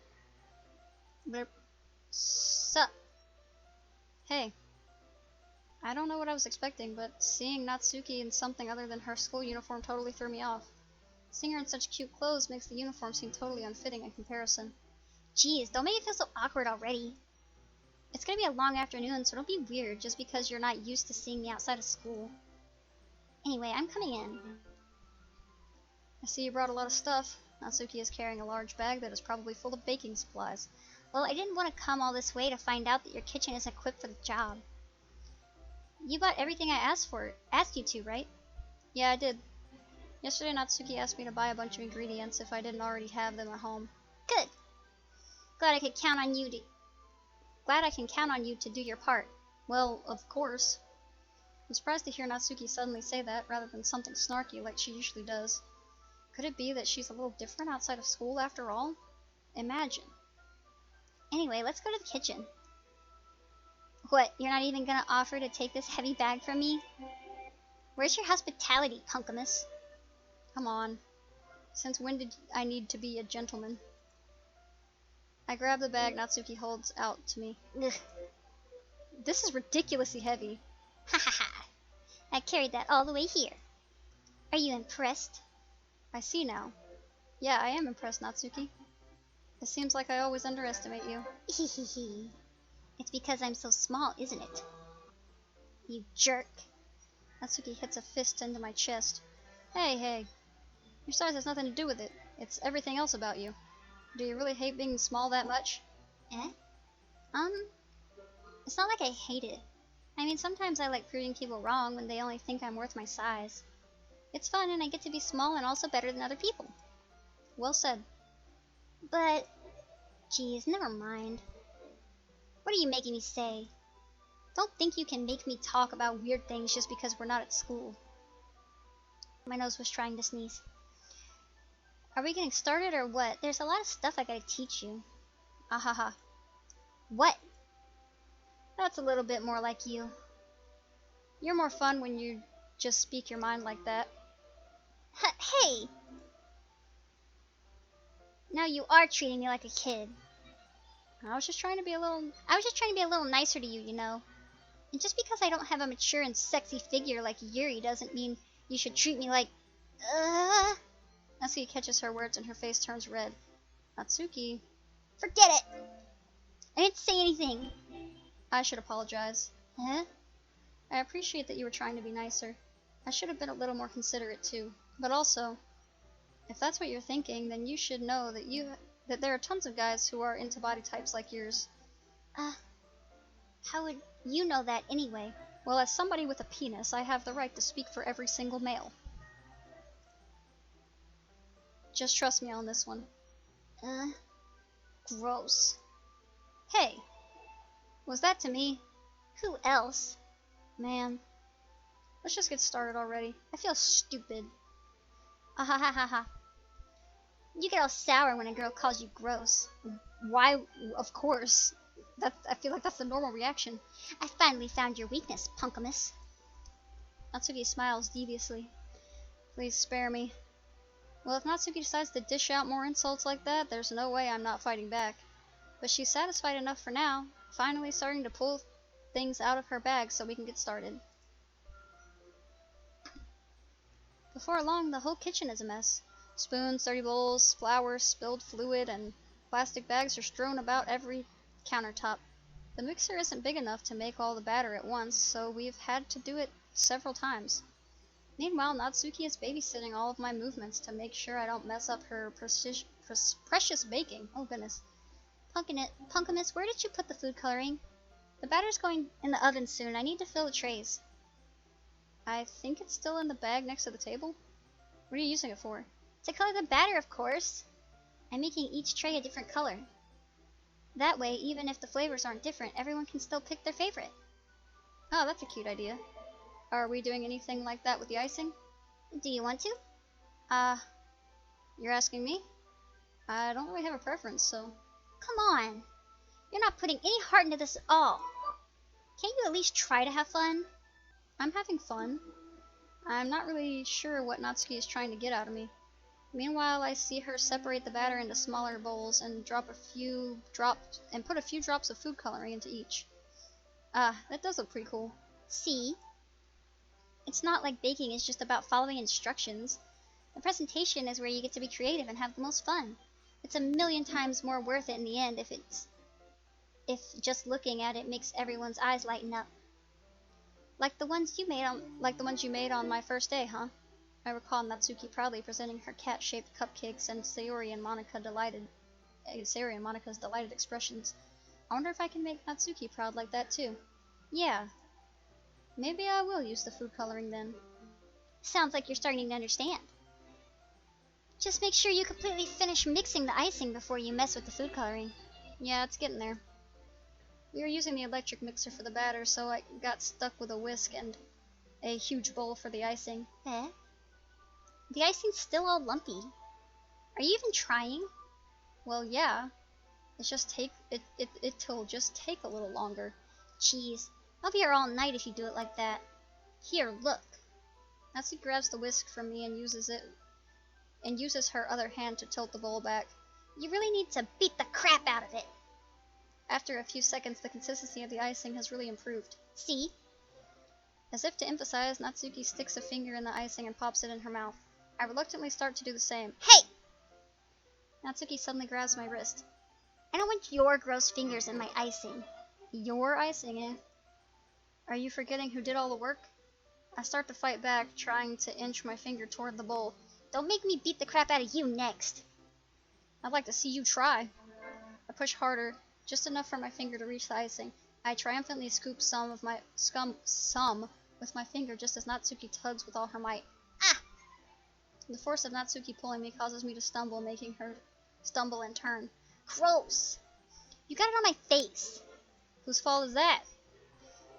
Sup? Hey. I don't know what I was expecting, but seeing Natsuki in something other than her school uniform totally threw me off. Seeing her in such cute clothes makes the uniform seem totally unfitting in comparison.
Jeez, don't make me feel so awkward already. It's gonna be a long afternoon, so don't be weird just because you're not used to seeing me outside of school. Anyway, I'm coming in.
I see you brought a lot of stuff. Natsuki is carrying a large bag that is probably full of baking supplies.
Well, I didn't want to come all this way to find out that your kitchen isn't equipped for the job. You bought everything I asked you to, right?
Yeah, I did. Yesterday, Natsuki asked me to buy a bunch of ingredients if I didn't already have them at home.
Good. Glad I can count on you to do your part.
Well, of course. I'm surprised to hear Natsuki suddenly say that rather than something snarky like she usually does. Could it be that she's a little different outside of school after all? Imagine.
Anyway, let's go to the kitchen. What, you're not even gonna offer to take this heavy bag from me? Where's your hospitality, Punkamus?
Come on. Since when did I need to be a gentleman? I grab the bag Natsuki holds out to me.
Ugh.
This is ridiculously heavy.
Ha ha ha. I carried that all the way here. Are you impressed?
I see now. Yeah, I am impressed, Natsuki. It seems like I always underestimate you.
Hehehe. It's because I'm so small, isn't it? You jerk.
Natsuki hits a fist into my chest. Hey. Your size has nothing to do with it. It's everything else about you. Do you really hate being small that much?
Eh? It's not like I hate it. I mean, sometimes I like proving people wrong when they only think I'm worth my size. It's fun and I get to be small and also better than other people.
Well said.
But, geez, never mind. What are you making me say? Don't think you can make me talk about weird things just because we're not at school. My nose was trying to sneeze. Are we getting started or what? There's a lot of stuff I gotta teach you.
Ahaha.
What?
That's a little bit more like you. You're more fun when you just speak your mind like that.
Hey! Now you are treating me like a kid.
I was just trying to be a little
nicer to you, you know. And just because I don't have a mature and sexy figure like Yuri doesn't mean you should treat me like...
Natsuki catches her words and her face turns red. Natsuki...
Forget it! I didn't say anything.
I should apologize.
Huh?
I appreciate that you were trying to be nicer. I should have been a little more considerate too. But also, if that's what you're thinking, then you should know that there are tons of guys who are into body types like yours.
How would you know that anyway?
Well, as somebody with a penis, I have the right to speak for every single male. Just trust me on this one.
Gross.
Hey! Was that to me?
Who else?
Man. Let's just get started already. I feel stupid.
Ha. You get all sour when a girl calls you gross.
Why? Of course. I feel like that's the normal reaction.
I finally found your weakness, Punkamus.
Natsuki smiles deviously. Please spare me. Well, if Natsuki decides to dish out more insults like that, there's no way I'm not fighting back. But she's satisfied enough for now, finally starting to pull things out of her bag so we can get started. Before long, the whole kitchen is a mess. Spoons, dirty bowls, flowers, spilled fluid, and plastic bags are strewn about every countertop. The mixer isn't big enough to make all the batter at once, so we've had to do it several times. Meanwhile, Natsuki is babysitting all of my movements to make sure I don't mess up her precious baking. Oh goodness. Punkamus, where did you put the food coloring? The batter's going in the oven soon. I need to fill the trays. I think it's still in the bag next to the table. What are you using it for?
To color the batter, of course. I'm making each tray a different color. That way, even if the flavors aren't different, everyone can still pick their favorite.
Oh, that's a cute idea. Are we doing anything like that with the icing?
Do you want to?
You're asking me? I don't really have a preference, so...
Come on. You're not putting any heart into this at all. Can't you at least try to have fun?
I'm having fun. I'm not really sure what Natsuki is trying to get out of me. Meanwhile, I see her separate the batter into smaller bowls and put a few drops of food coloring into each. That does look pretty cool.
See? It's not like baking is just about following instructions. The presentation is where you get to be creative and have the most fun. It's a million times more worth it in the end if just looking at it makes everyone's eyes lighten up. Like the ones you made on my first day, huh? I recall Natsuki proudly presenting her cat-shaped cupcakes and Sayori and Monika's delighted expressions. I wonder if I can make Natsuki proud like that too. Yeah. Maybe I will use the food coloring then. Sounds like you're starting to understand. Just make sure you completely finish mixing the icing before you mess with the food coloring.
Yeah, it's getting there. We were using the electric mixer for the batter, so I got stuck with a whisk and a huge bowl for the icing.
Eh? The icing's still all lumpy. Are you even trying?
Well, yeah. It'll just take a little longer.
Jeez, I'll be here all night if you do it like that. Here, look.
Natsuki grabs the whisk from me and uses her other hand to tilt the bowl back.
You really need to beat the crap out of it.
After a few seconds, the consistency of the icing has really improved.
See?
As if to emphasize, Natsuki sticks a finger in the icing and pops it in her mouth. I reluctantly start to do the same.
Hey!
Natsuki suddenly grabs my wrist.
I don't want your gross fingers in my icing.
Your icing, eh? Are you forgetting who did all the work? I start to fight back, trying to inch my finger toward the bowl.
Don't make me beat the crap out of you next.
I'd like to see you try. I push harder, just enough for my finger to reach the icing. I triumphantly scoop some with my finger just as Natsuki tugs with all her might.
Ah!
The force of Natsuki pulling me causes me to stumble, making her stumble and turn.
Gross! You got it on my face.
Whose fault is that?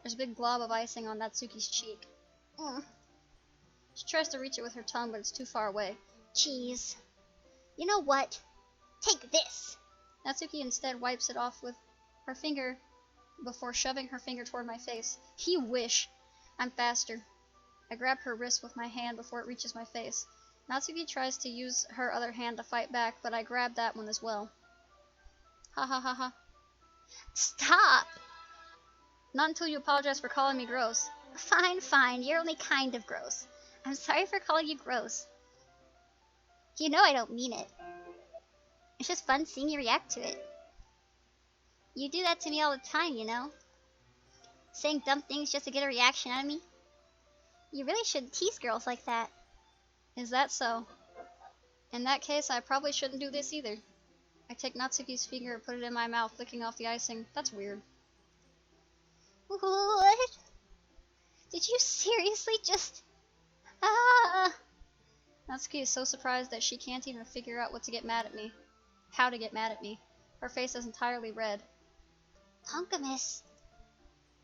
There's a big glob of icing on Natsuki's cheek. She tries to reach it with her tongue, but it's too far away.
Jeez. You know what? Take this!
Natsuki instead wipes it off with her finger before shoving her finger toward my face. You wish. I'm faster. I grab her wrist with my hand before it reaches my face. Natsuki tries to use her other hand to fight back, but I grab that one as well. Ha ha ha ha.
Stop!
Not until you apologize for calling me gross.
Fine, fine. You're only kind of gross. I'm sorry for calling you gross. You know I don't mean it. It's just fun seeing you react to it. You do that to me all the time, you know? Saying dumb things just to get a reaction out of me. You really shouldn't tease girls like that.
Is that so? In that case, I probably shouldn't do this either. I take Natsuki's finger and put it in my mouth, licking off the icing. That's weird.
What? Did you seriously just...
Natsuki is so surprised that she can't even figure out how to get mad at me. Her face is entirely red.
Punkamus,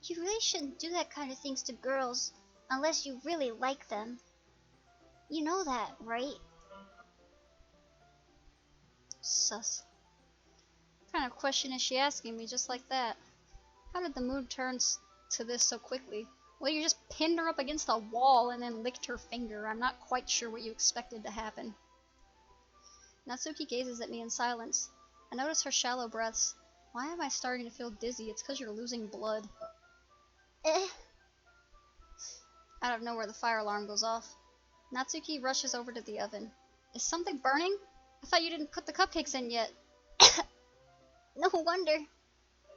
you really shouldn't do that kind of things to girls unless you really like them. You know that, right?
Sus. What kind of question is she asking me just like that? How did the mood turn to this so quickly? Well, you just pinned her up against a wall and then licked her finger. I'm not quite sure what you expected to happen. Natsuki gazes at me in silence. I notice her shallow breaths. Why am I starting to feel dizzy? It's 'cause you're losing blood. Out of nowhere, the fire alarm goes off. Natsuki rushes over to the oven. Is something burning? I thought you didn't put the cupcakes in yet.
No wonder.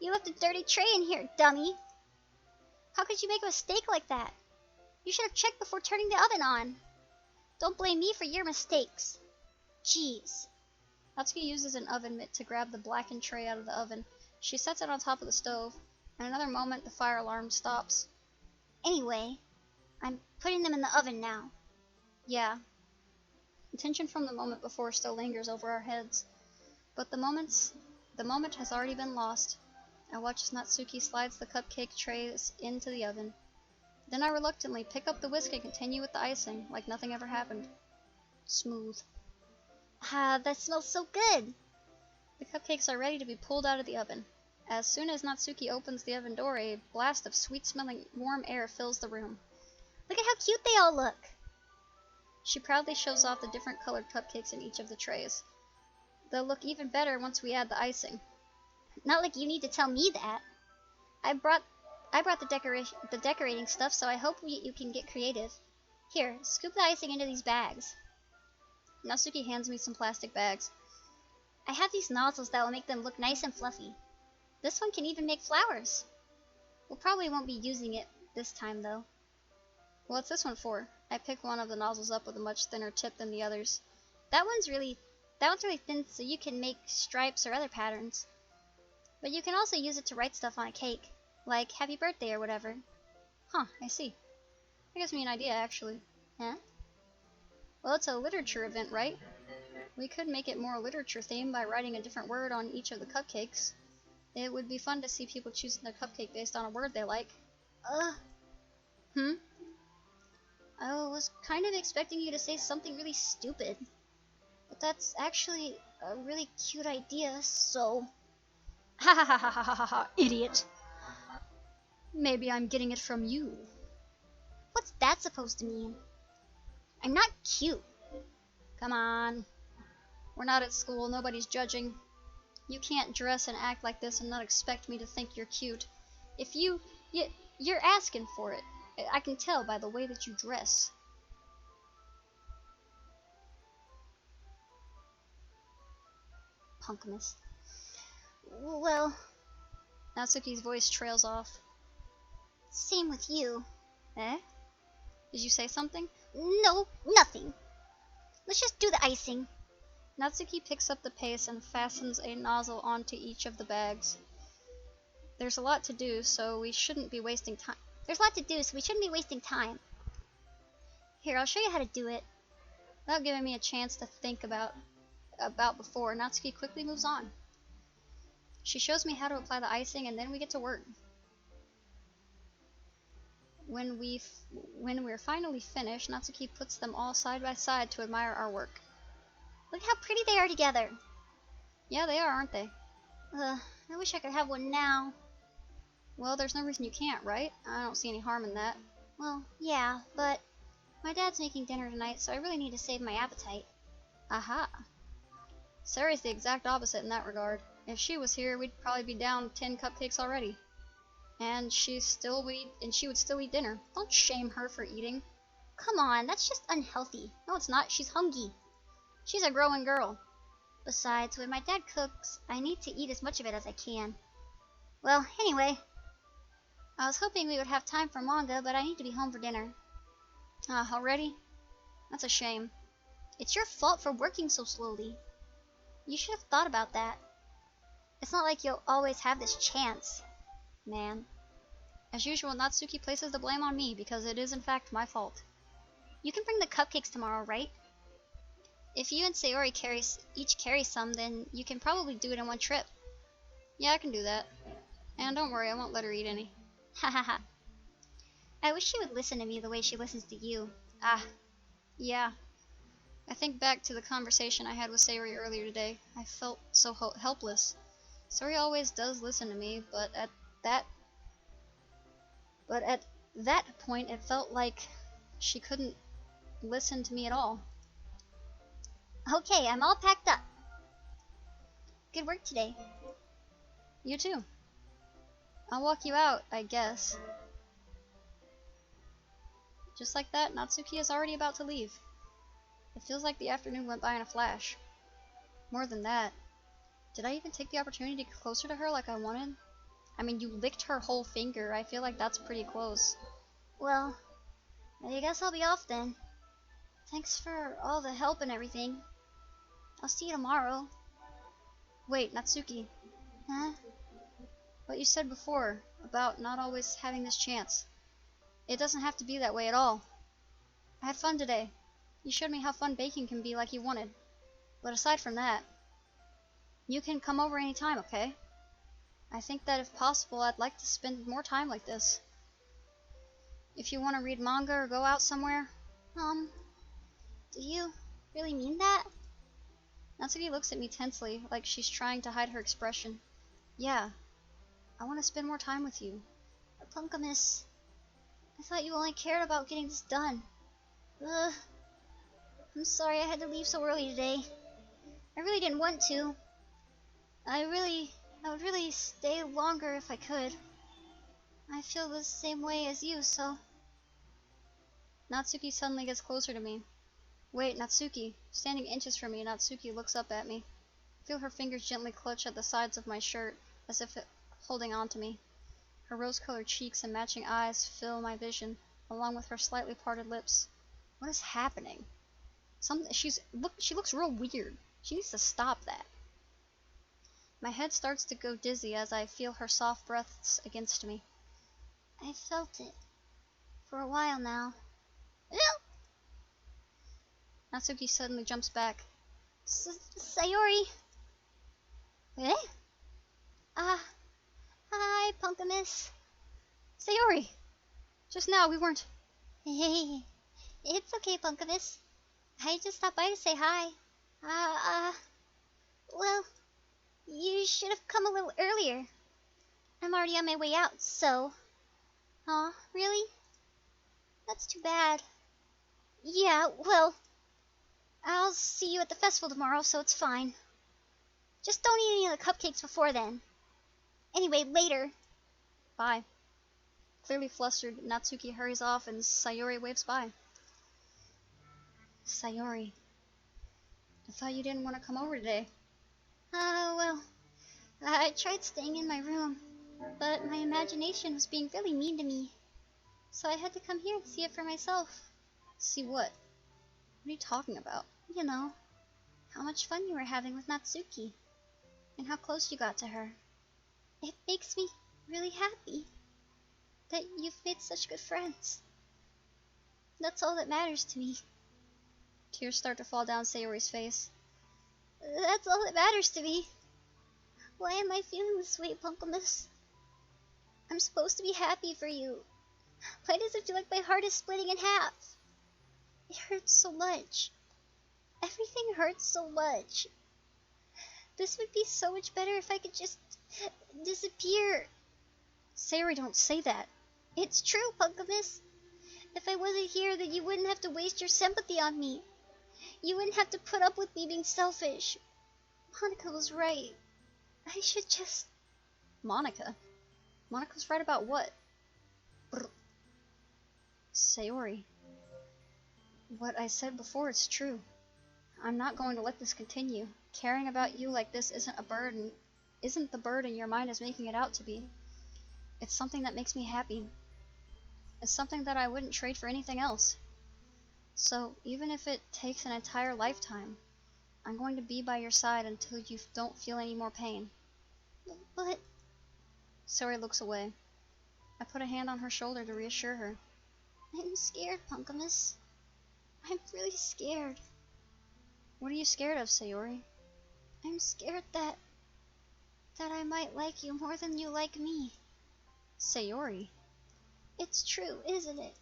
You left a dirty tray in here, dummy. How could you make a mistake like that? You should have checked before turning the oven on. Don't blame me for your mistakes. Jeez.
Natsuki uses an oven mitt to grab the blackened tray out of the oven. She sets it on top of the stove. In another moment, the fire alarm stops.
Anyway, I'm putting them in the oven now.
Yeah. The tension from the moment before still lingers over our heads. But the moment has already been lost. I watch as Natsuki slides the cupcake trays into the oven. Then I reluctantly pick up the whisk and continue with the icing, like nothing ever happened. Smooth.
Ah, that smells so good.
The cupcakes are ready to be pulled out of the oven. As soon as Natsuki opens the oven door, a blast of sweet-smelling warm air fills the room.
Look at how cute they all look.
She proudly shows off the different colored cupcakes in each of the trays. They'll look even better once we add the icing.
Not like you need to tell me that. I brought the decorating stuff, so I hope you can get creative. Here, scoop the icing into these bags.
Natsuki hands me some plastic bags.
I have these nozzles that will make them look nice and fluffy. This one can even make flowers. We'll probably won't be using it this time, though.
What's this one for? I pick one of the nozzles up with a much thinner tip than the others.
That one's really thin, so you can make stripes or other patterns. But you can also use it to write stuff on a cake, like happy birthday or whatever.
Huh, I see. That gives me an idea, actually.
Huh?
Well, it's a literature event, right? We could make it more literature themed by writing a different word on each of the cupcakes. It would be fun to see people choosing their cupcake based on a word they like.
I was kind of expecting you to say something really stupid. But that's actually a really cute idea, so...
Ha ha ha ha ha ha ha, idiot! Maybe I'm getting it from you.
What's that supposed to mean? I'm not cute.
Come on. We're not at school, nobody's judging. You can't dress and act like this and not expect me to think you're cute. If you're asking for it. I can tell by the way that you dress.
Punkmas. Well...
Natsuki's voice trails off.
Same with you.
Eh? Did you say something?
No, nothing. Let's just do the icing.
Natsuki picks up the paste and fastens a nozzle onto each of the bags. There's a lot to do, so we shouldn't be wasting time. Here, I'll show you how to do it. Without giving me a chance to think about before, Natsuki quickly moves on. She shows me how to apply the icing, and then we get to work. When we're finally finished, Natsuki puts them all side by side to admire our work.
Look how pretty they are together.
Yeah, they are, aren't they?
I wish I could have one now.
Well, there's no reason you can't, right? I don't see any harm in that.
Well, yeah, but my dad's making dinner tonight, so I really need to save my appetite.
Aha. Sary's the exact opposite in that regard. If she was here, we'd probably be down 10 cupcakes already. And she would still eat dinner. Don't shame her for eating.
Come on, that's just unhealthy.
No, it's not. She's hungry. She's a growing girl.
Besides, when my dad cooks, I need to eat as much of it as I can. Well, anyway, I was hoping we would have time for manga, but I need to be home for dinner.
Already? That's a shame.
It's your fault for working so slowly. You should have thought about that. It's not like you'll always have this chance, man.
As usual, Natsuki places the blame on me because it is in fact my fault.
You can bring the cupcakes tomorrow, right? If you and Sayori each carry some, then you can probably do it in one trip.
Yeah, I can do that. And don't worry, I won't let her eat any.
Hahaha. I wish she would listen to me the way she listens to you.
Yeah. I think back to the conversation I had with Sayori earlier today. I felt so helpless. Sayori always does listen to me, but at that point it felt like she couldn't listen to me at all.
Okay, I'm all packed up. Good work today.
You too. I'll walk you out, I guess. Just like that, Natsuki is already about to leave. It feels like the afternoon went by in a flash. More than that, did I even take the opportunity to get closer to her like I wanted? I mean, you licked her whole finger. I feel like that's pretty close.
Well, I guess I'll be off then. Thanks for all the help and everything. I'll see you tomorrow.
Wait, Natsuki.
Huh?
What you said before about not always having this chance. It doesn't have to be that way at all. I had fun today. You showed me how fun baking can be like you wanted. But aside from that, you can come over anytime, okay? I think that if possible, I'd like to spend more time like this. If you want to read manga or go out somewhere.
Do you really mean that?
Natsuki looks at me tensely, like she's trying to hide her expression. Yeah, I want to spend more time with you.
Punkamus, I thought you only cared about getting this done. Ugh. I'm sorry I had to leave so early today. I really didn't want to. I would really stay longer if I could. I feel the same way as you, so...
Natsuki suddenly gets closer to me. Wait, Natsuki. Standing inches from me, Natsuki looks up at me. I feel her fingers gently clutch at the sides of my shirt, as if holding on to me. Her rose-colored cheeks and matching eyes fill my vision, along with her slightly parted lips. What is happening? She looks real weird. She needs to stop that. My head starts to go dizzy as I feel her soft breaths against me.
I felt it. For a while now.
Natsuki suddenly jumps back.
Sayori! Eh? Hi, Punkamus.
Sayori! Just now, we weren't...
Hey, it's okay, Punkamus. I just stopped by to say hi. Well, you should have come a little earlier. I'm already on my way out, so... Aw, really? That's too bad. Yeah, well... I'll see you at the festival tomorrow, so it's fine. Just don't eat any of the cupcakes before then. Anyway, later.
Bye. Clearly flustered, Natsuki hurries off and Sayori waves by. Sayori. I thought you didn't want to come over today.
Well, I tried staying in my room, but my imagination was being really mean to me. So I had to come here and see it for myself.
See what? What are you talking about?
You know, how much fun you were having with Natsuki, and how close you got to her. It makes me really happy that you've made such good friends. That's all that matters to me.
Tears start to fall down Sayori's face.
That's all that matters to me. Why am I feeling this way, Punkamus? I'm supposed to be happy for you. Why does it feel like my heart is splitting in half? It hurts so much. Everything hurts so much. This would be so much better if I could just disappear.
Sayori, don't say that.
It's true, Punkamus. If I wasn't here, then you wouldn't have to waste your sympathy on me. You wouldn't have to put up with me being selfish. Monica was right. I should just...
Monica? Monica's right about what? Brr. Sayori. What I said before is true. I'm not going to let this continue. Caring about you like this isn't the burden your mind is making it out to be. It's something that makes me happy. It's something that I wouldn't trade for anything else. So, even if it takes an entire lifetime, I'm going to be by your side until you don't feel any more pain.
But...
Sayori looks away. I put a hand on her shoulder to reassure her.
I'm scared, Punkamus. I'm really scared.
What are you scared of, Sayori?
I'm scared that I might like you more than you like me.
Sayori?
It's true, isn't it?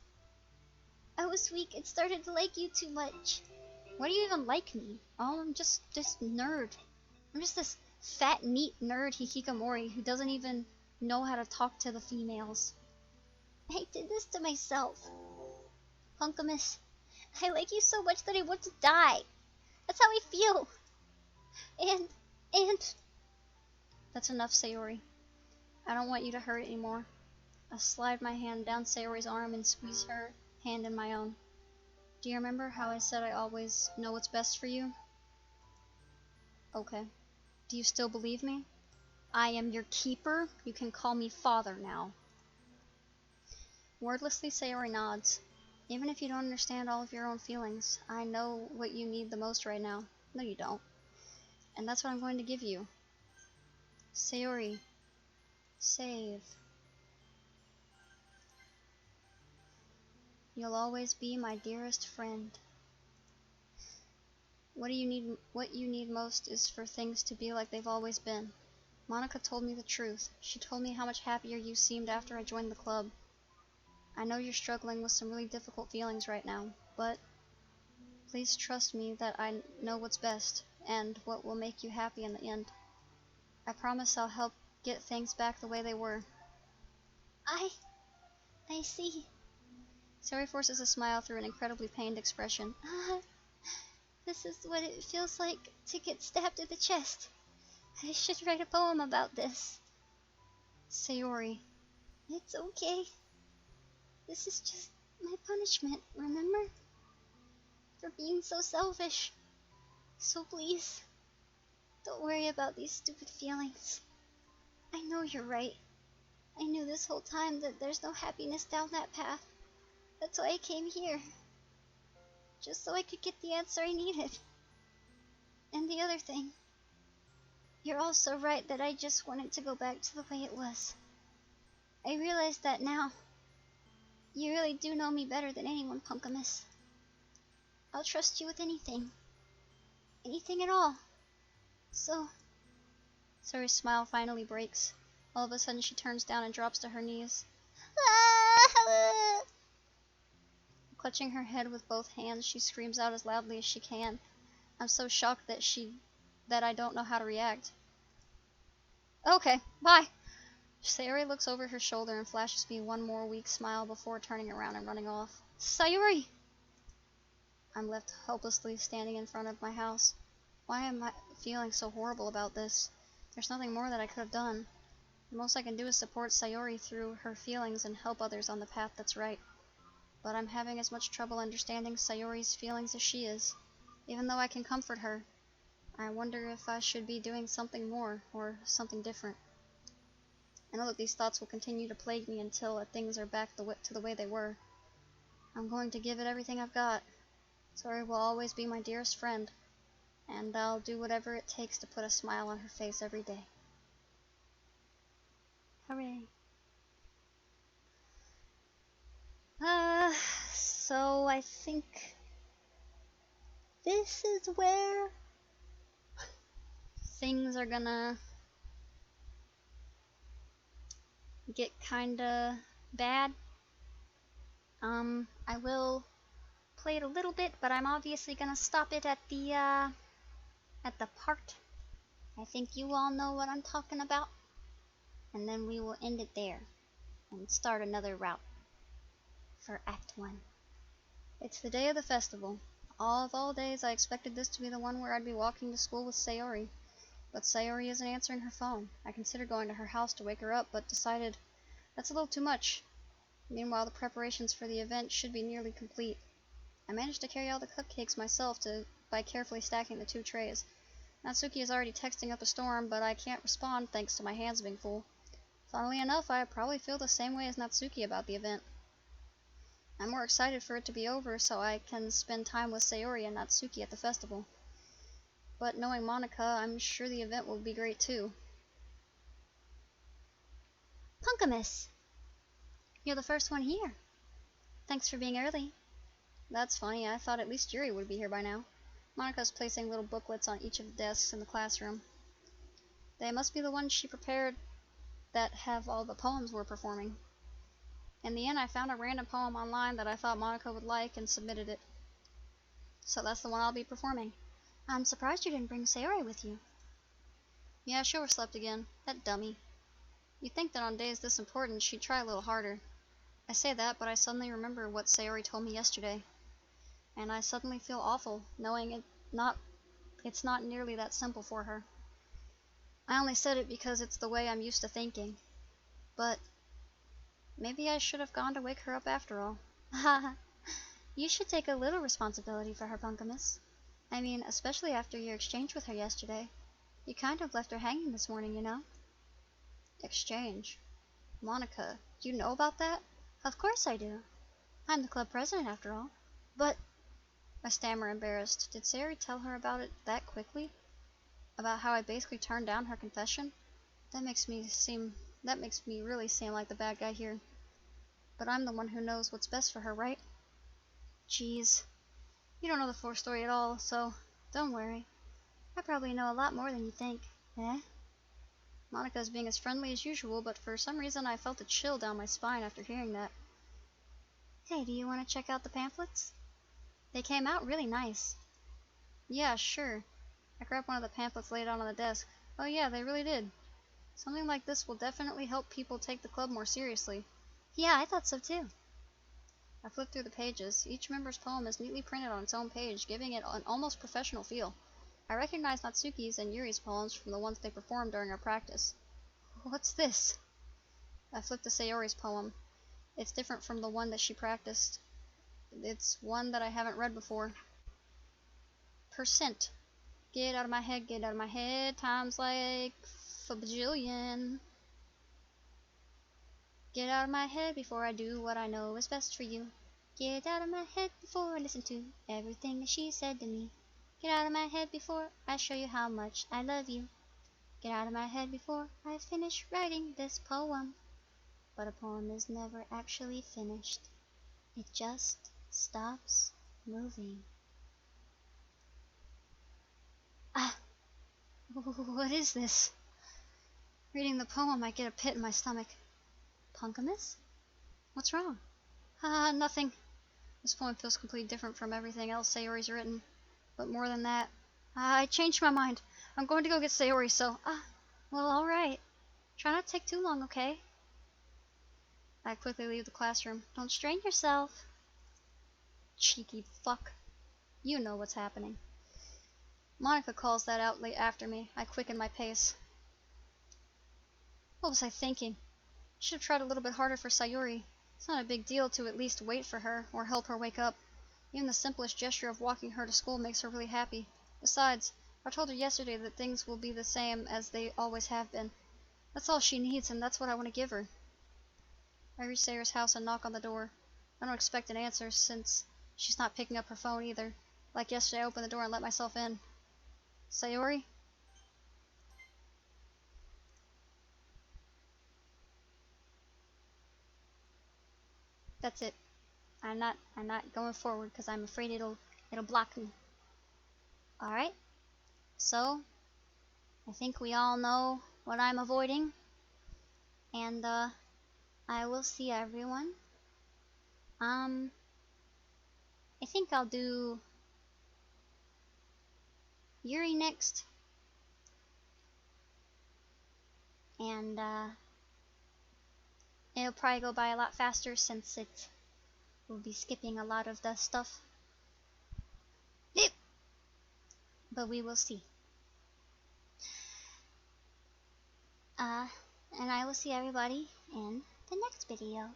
I was weak and started to like you too much.
Why do you even like me? Oh, I'm just this nerd. I'm just this fat, neat nerd hikikomori who doesn't even know how to talk to the females.
I did this to myself. Punkamus, I like you so much that I want to die. That's how I feel. And
That's enough, Sayori. I don't want you to hurt anymore. I slide my hand down Sayori's arm and squeeze her hand in my own. Do you remember how I said I always know what's best for you? Okay. Do you still believe me? I am your keeper. You can call me father now. Wordlessly, Sayori nods. Even if you don't understand all of your own feelings, I know what you need the most right now. No, you don't. And that's what I'm going to give you. Sayori. Save. You'll always be my dearest friend. What you need most is for things to be like they've always been. Monica told me the truth. She told me how much happier you seemed after I joined the club. I know you're struggling with some really difficult feelings right now, but please trust me that I know what's best and what will make you happy in the end. I promise I'll help get things back the way they were.
I see.
Sayori forces a smile through an incredibly pained expression.
This is what it feels like to get stabbed in the chest. I should write a poem about this.
Sayori.
It's okay. This is just my punishment, remember? For being so selfish. So please, don't worry about these stupid feelings. I know you're right. I knew this whole time that there's no happiness down that path. That's why I came here. Just so I could get the answer I needed. And the other thing, you're also right that I just wanted to go back to the way it was. I realize that now. You really do know me better than anyone, Punkamus. I'll trust you with anything. Anything at all. So...
Sayori's smile finally breaks. All of a sudden she turns down and drops to her knees. Clutching her head with both hands, she screams out as loudly as she can. I'm so shocked that I don't know how to react. Okay, bye. Sayori looks over her shoulder and flashes me one more weak smile before turning around and running off. Sayori! I'm left helplessly standing in front of my house. Why am I feeling so horrible about this? There's nothing more that I could have done. The most I can do is support Sayori through her feelings and help others on the path that's right. But I'm having as much trouble understanding Sayori's feelings as she is. Even though I can comfort her, I wonder if I should be doing something more, or something different. I know that these thoughts will continue to plague me until things are back to the way they were. I'm going to give it everything I've got. Sayori will always be my dearest friend, and I'll do whatever it takes to put a smile on her face every day. Hooray.
So I think this is where
things are gonna get kinda bad.
I will play it a little bit, but I'm obviously gonna stop it at the part. I think you all know what I'm talking about. And then we will end it there and start another route for Act 1.
It's the day of the festival. Of all days, I expected this to be the one where I'd be walking to school with Sayori. But Sayori isn't answering her phone. I considered going to her house to wake her up, but decided that's a little too much. Meanwhile, the preparations for the event should be nearly complete. I managed to carry all the cupcakes myself by carefully stacking the 2 trays. Natsuki is already texting up a storm, but I can't respond thanks to my hands being full. Funnily enough, I probably feel the same way as Natsuki about the event. I'm more excited for it to be over so I can spend time with Sayori and Natsuki at the festival. But knowing Monica, I'm sure the event will be great too.
Punkamus! You're the first one here. Thanks for being early.
That's funny, I thought at least Yuri would be here by now. Monica's placing little booklets on each of the desks in the classroom. They must be the ones she prepared that have all the poems we're performing. In the end, I found a random poem online that I thought Monica would like and submitted it. So that's the one I'll be performing.
I'm surprised you didn't bring Sayori with you.
Yeah, she overslept again. That dummy. You'd think that on days this important she'd try a little harder. I say that, but I suddenly remember what Sayori told me yesterday. And I suddenly feel awful, knowing it not It's not nearly that simple for her. I only said it because it's the way I'm used to thinking. But maybe I should have gone to wake her up after all.
Haha. You should take a little responsibility for her, Punkamus. I mean, especially after your exchange with her yesterday. You kind of left her hanging this morning, you know?
Exchange? Monica, you know about that?
Of course I do. I'm the club president, after all.
But, I stammer, embarrassed. Did Sayori tell her about it that quickly? About how I basically turned down her confession? That makes me really seem like the bad guy here. But I'm the one who knows what's best for her, right?
Jeez.
You don't know the full story at all, so don't worry.
I probably know a lot more than you think. Eh?
Monica's being as friendly as usual, but for some reason I felt a chill down my spine after hearing that.
Hey, do you want to check out the pamphlets? They came out really nice.
Yeah, sure. I grabbed one of the pamphlets laid out on the desk. Oh yeah, they really did. Something like this will definitely help people take the club more seriously.
Yeah, I thought so too.
I flipped through the pages. Each member's poem is neatly printed on its own page, giving it an almost professional feel. I recognized Natsuki's and Yuri's poems from the ones they performed during our practice.
What's this?
I flipped to Sayori's poem. It's different from the one that she practiced. It's one that I haven't read before. Percent. Get out of my head, times like a bajillion.
Get out of my head before I do what I know is best for you. Get out of my head before I listen to everything that she said to me. Get out of my head before I show you how much I love you. Get out of my head before I finish writing this poem. But a poem is never actually finished. It just stops moving. Ah! What is this?
Reading the poem, I get a pit in my stomach.
Punkamus?
What's wrong? Nothing. This poem feels completely different from everything else Sayori's written. But more than that, I changed my mind. I'm going to go get Sayori, so...
Well, alright. Try not to take too long, okay?
I quickly leave the classroom.
Don't strain yourself.
Cheeky fuck. You know what's happening. Monica calls that out late after me. I quicken my pace. What was I thinking? Should have tried a little bit harder for Sayori. It's not a big deal to at least wait for her, or help her wake up. Even the simplest gesture of walking her to school makes her really happy. Besides, I told her yesterday that things will be the same as they always have been. That's all she needs, and that's what I want to give her. I reach Sayori's house and knock on the door. I don't expect an answer, since she's not picking up her phone either. Like yesterday, I opened the door and let myself in. Sayori? That's it. I'm not going forward because I'm afraid it'll block me.
Alright. So, I think we all know what I'm avoiding. And, I will see everyone. I think I'll do Yuri next. And, it'll probably go by a lot faster since we'll be skipping a lot of the stuff. But we will see. And I will see everybody in the next video.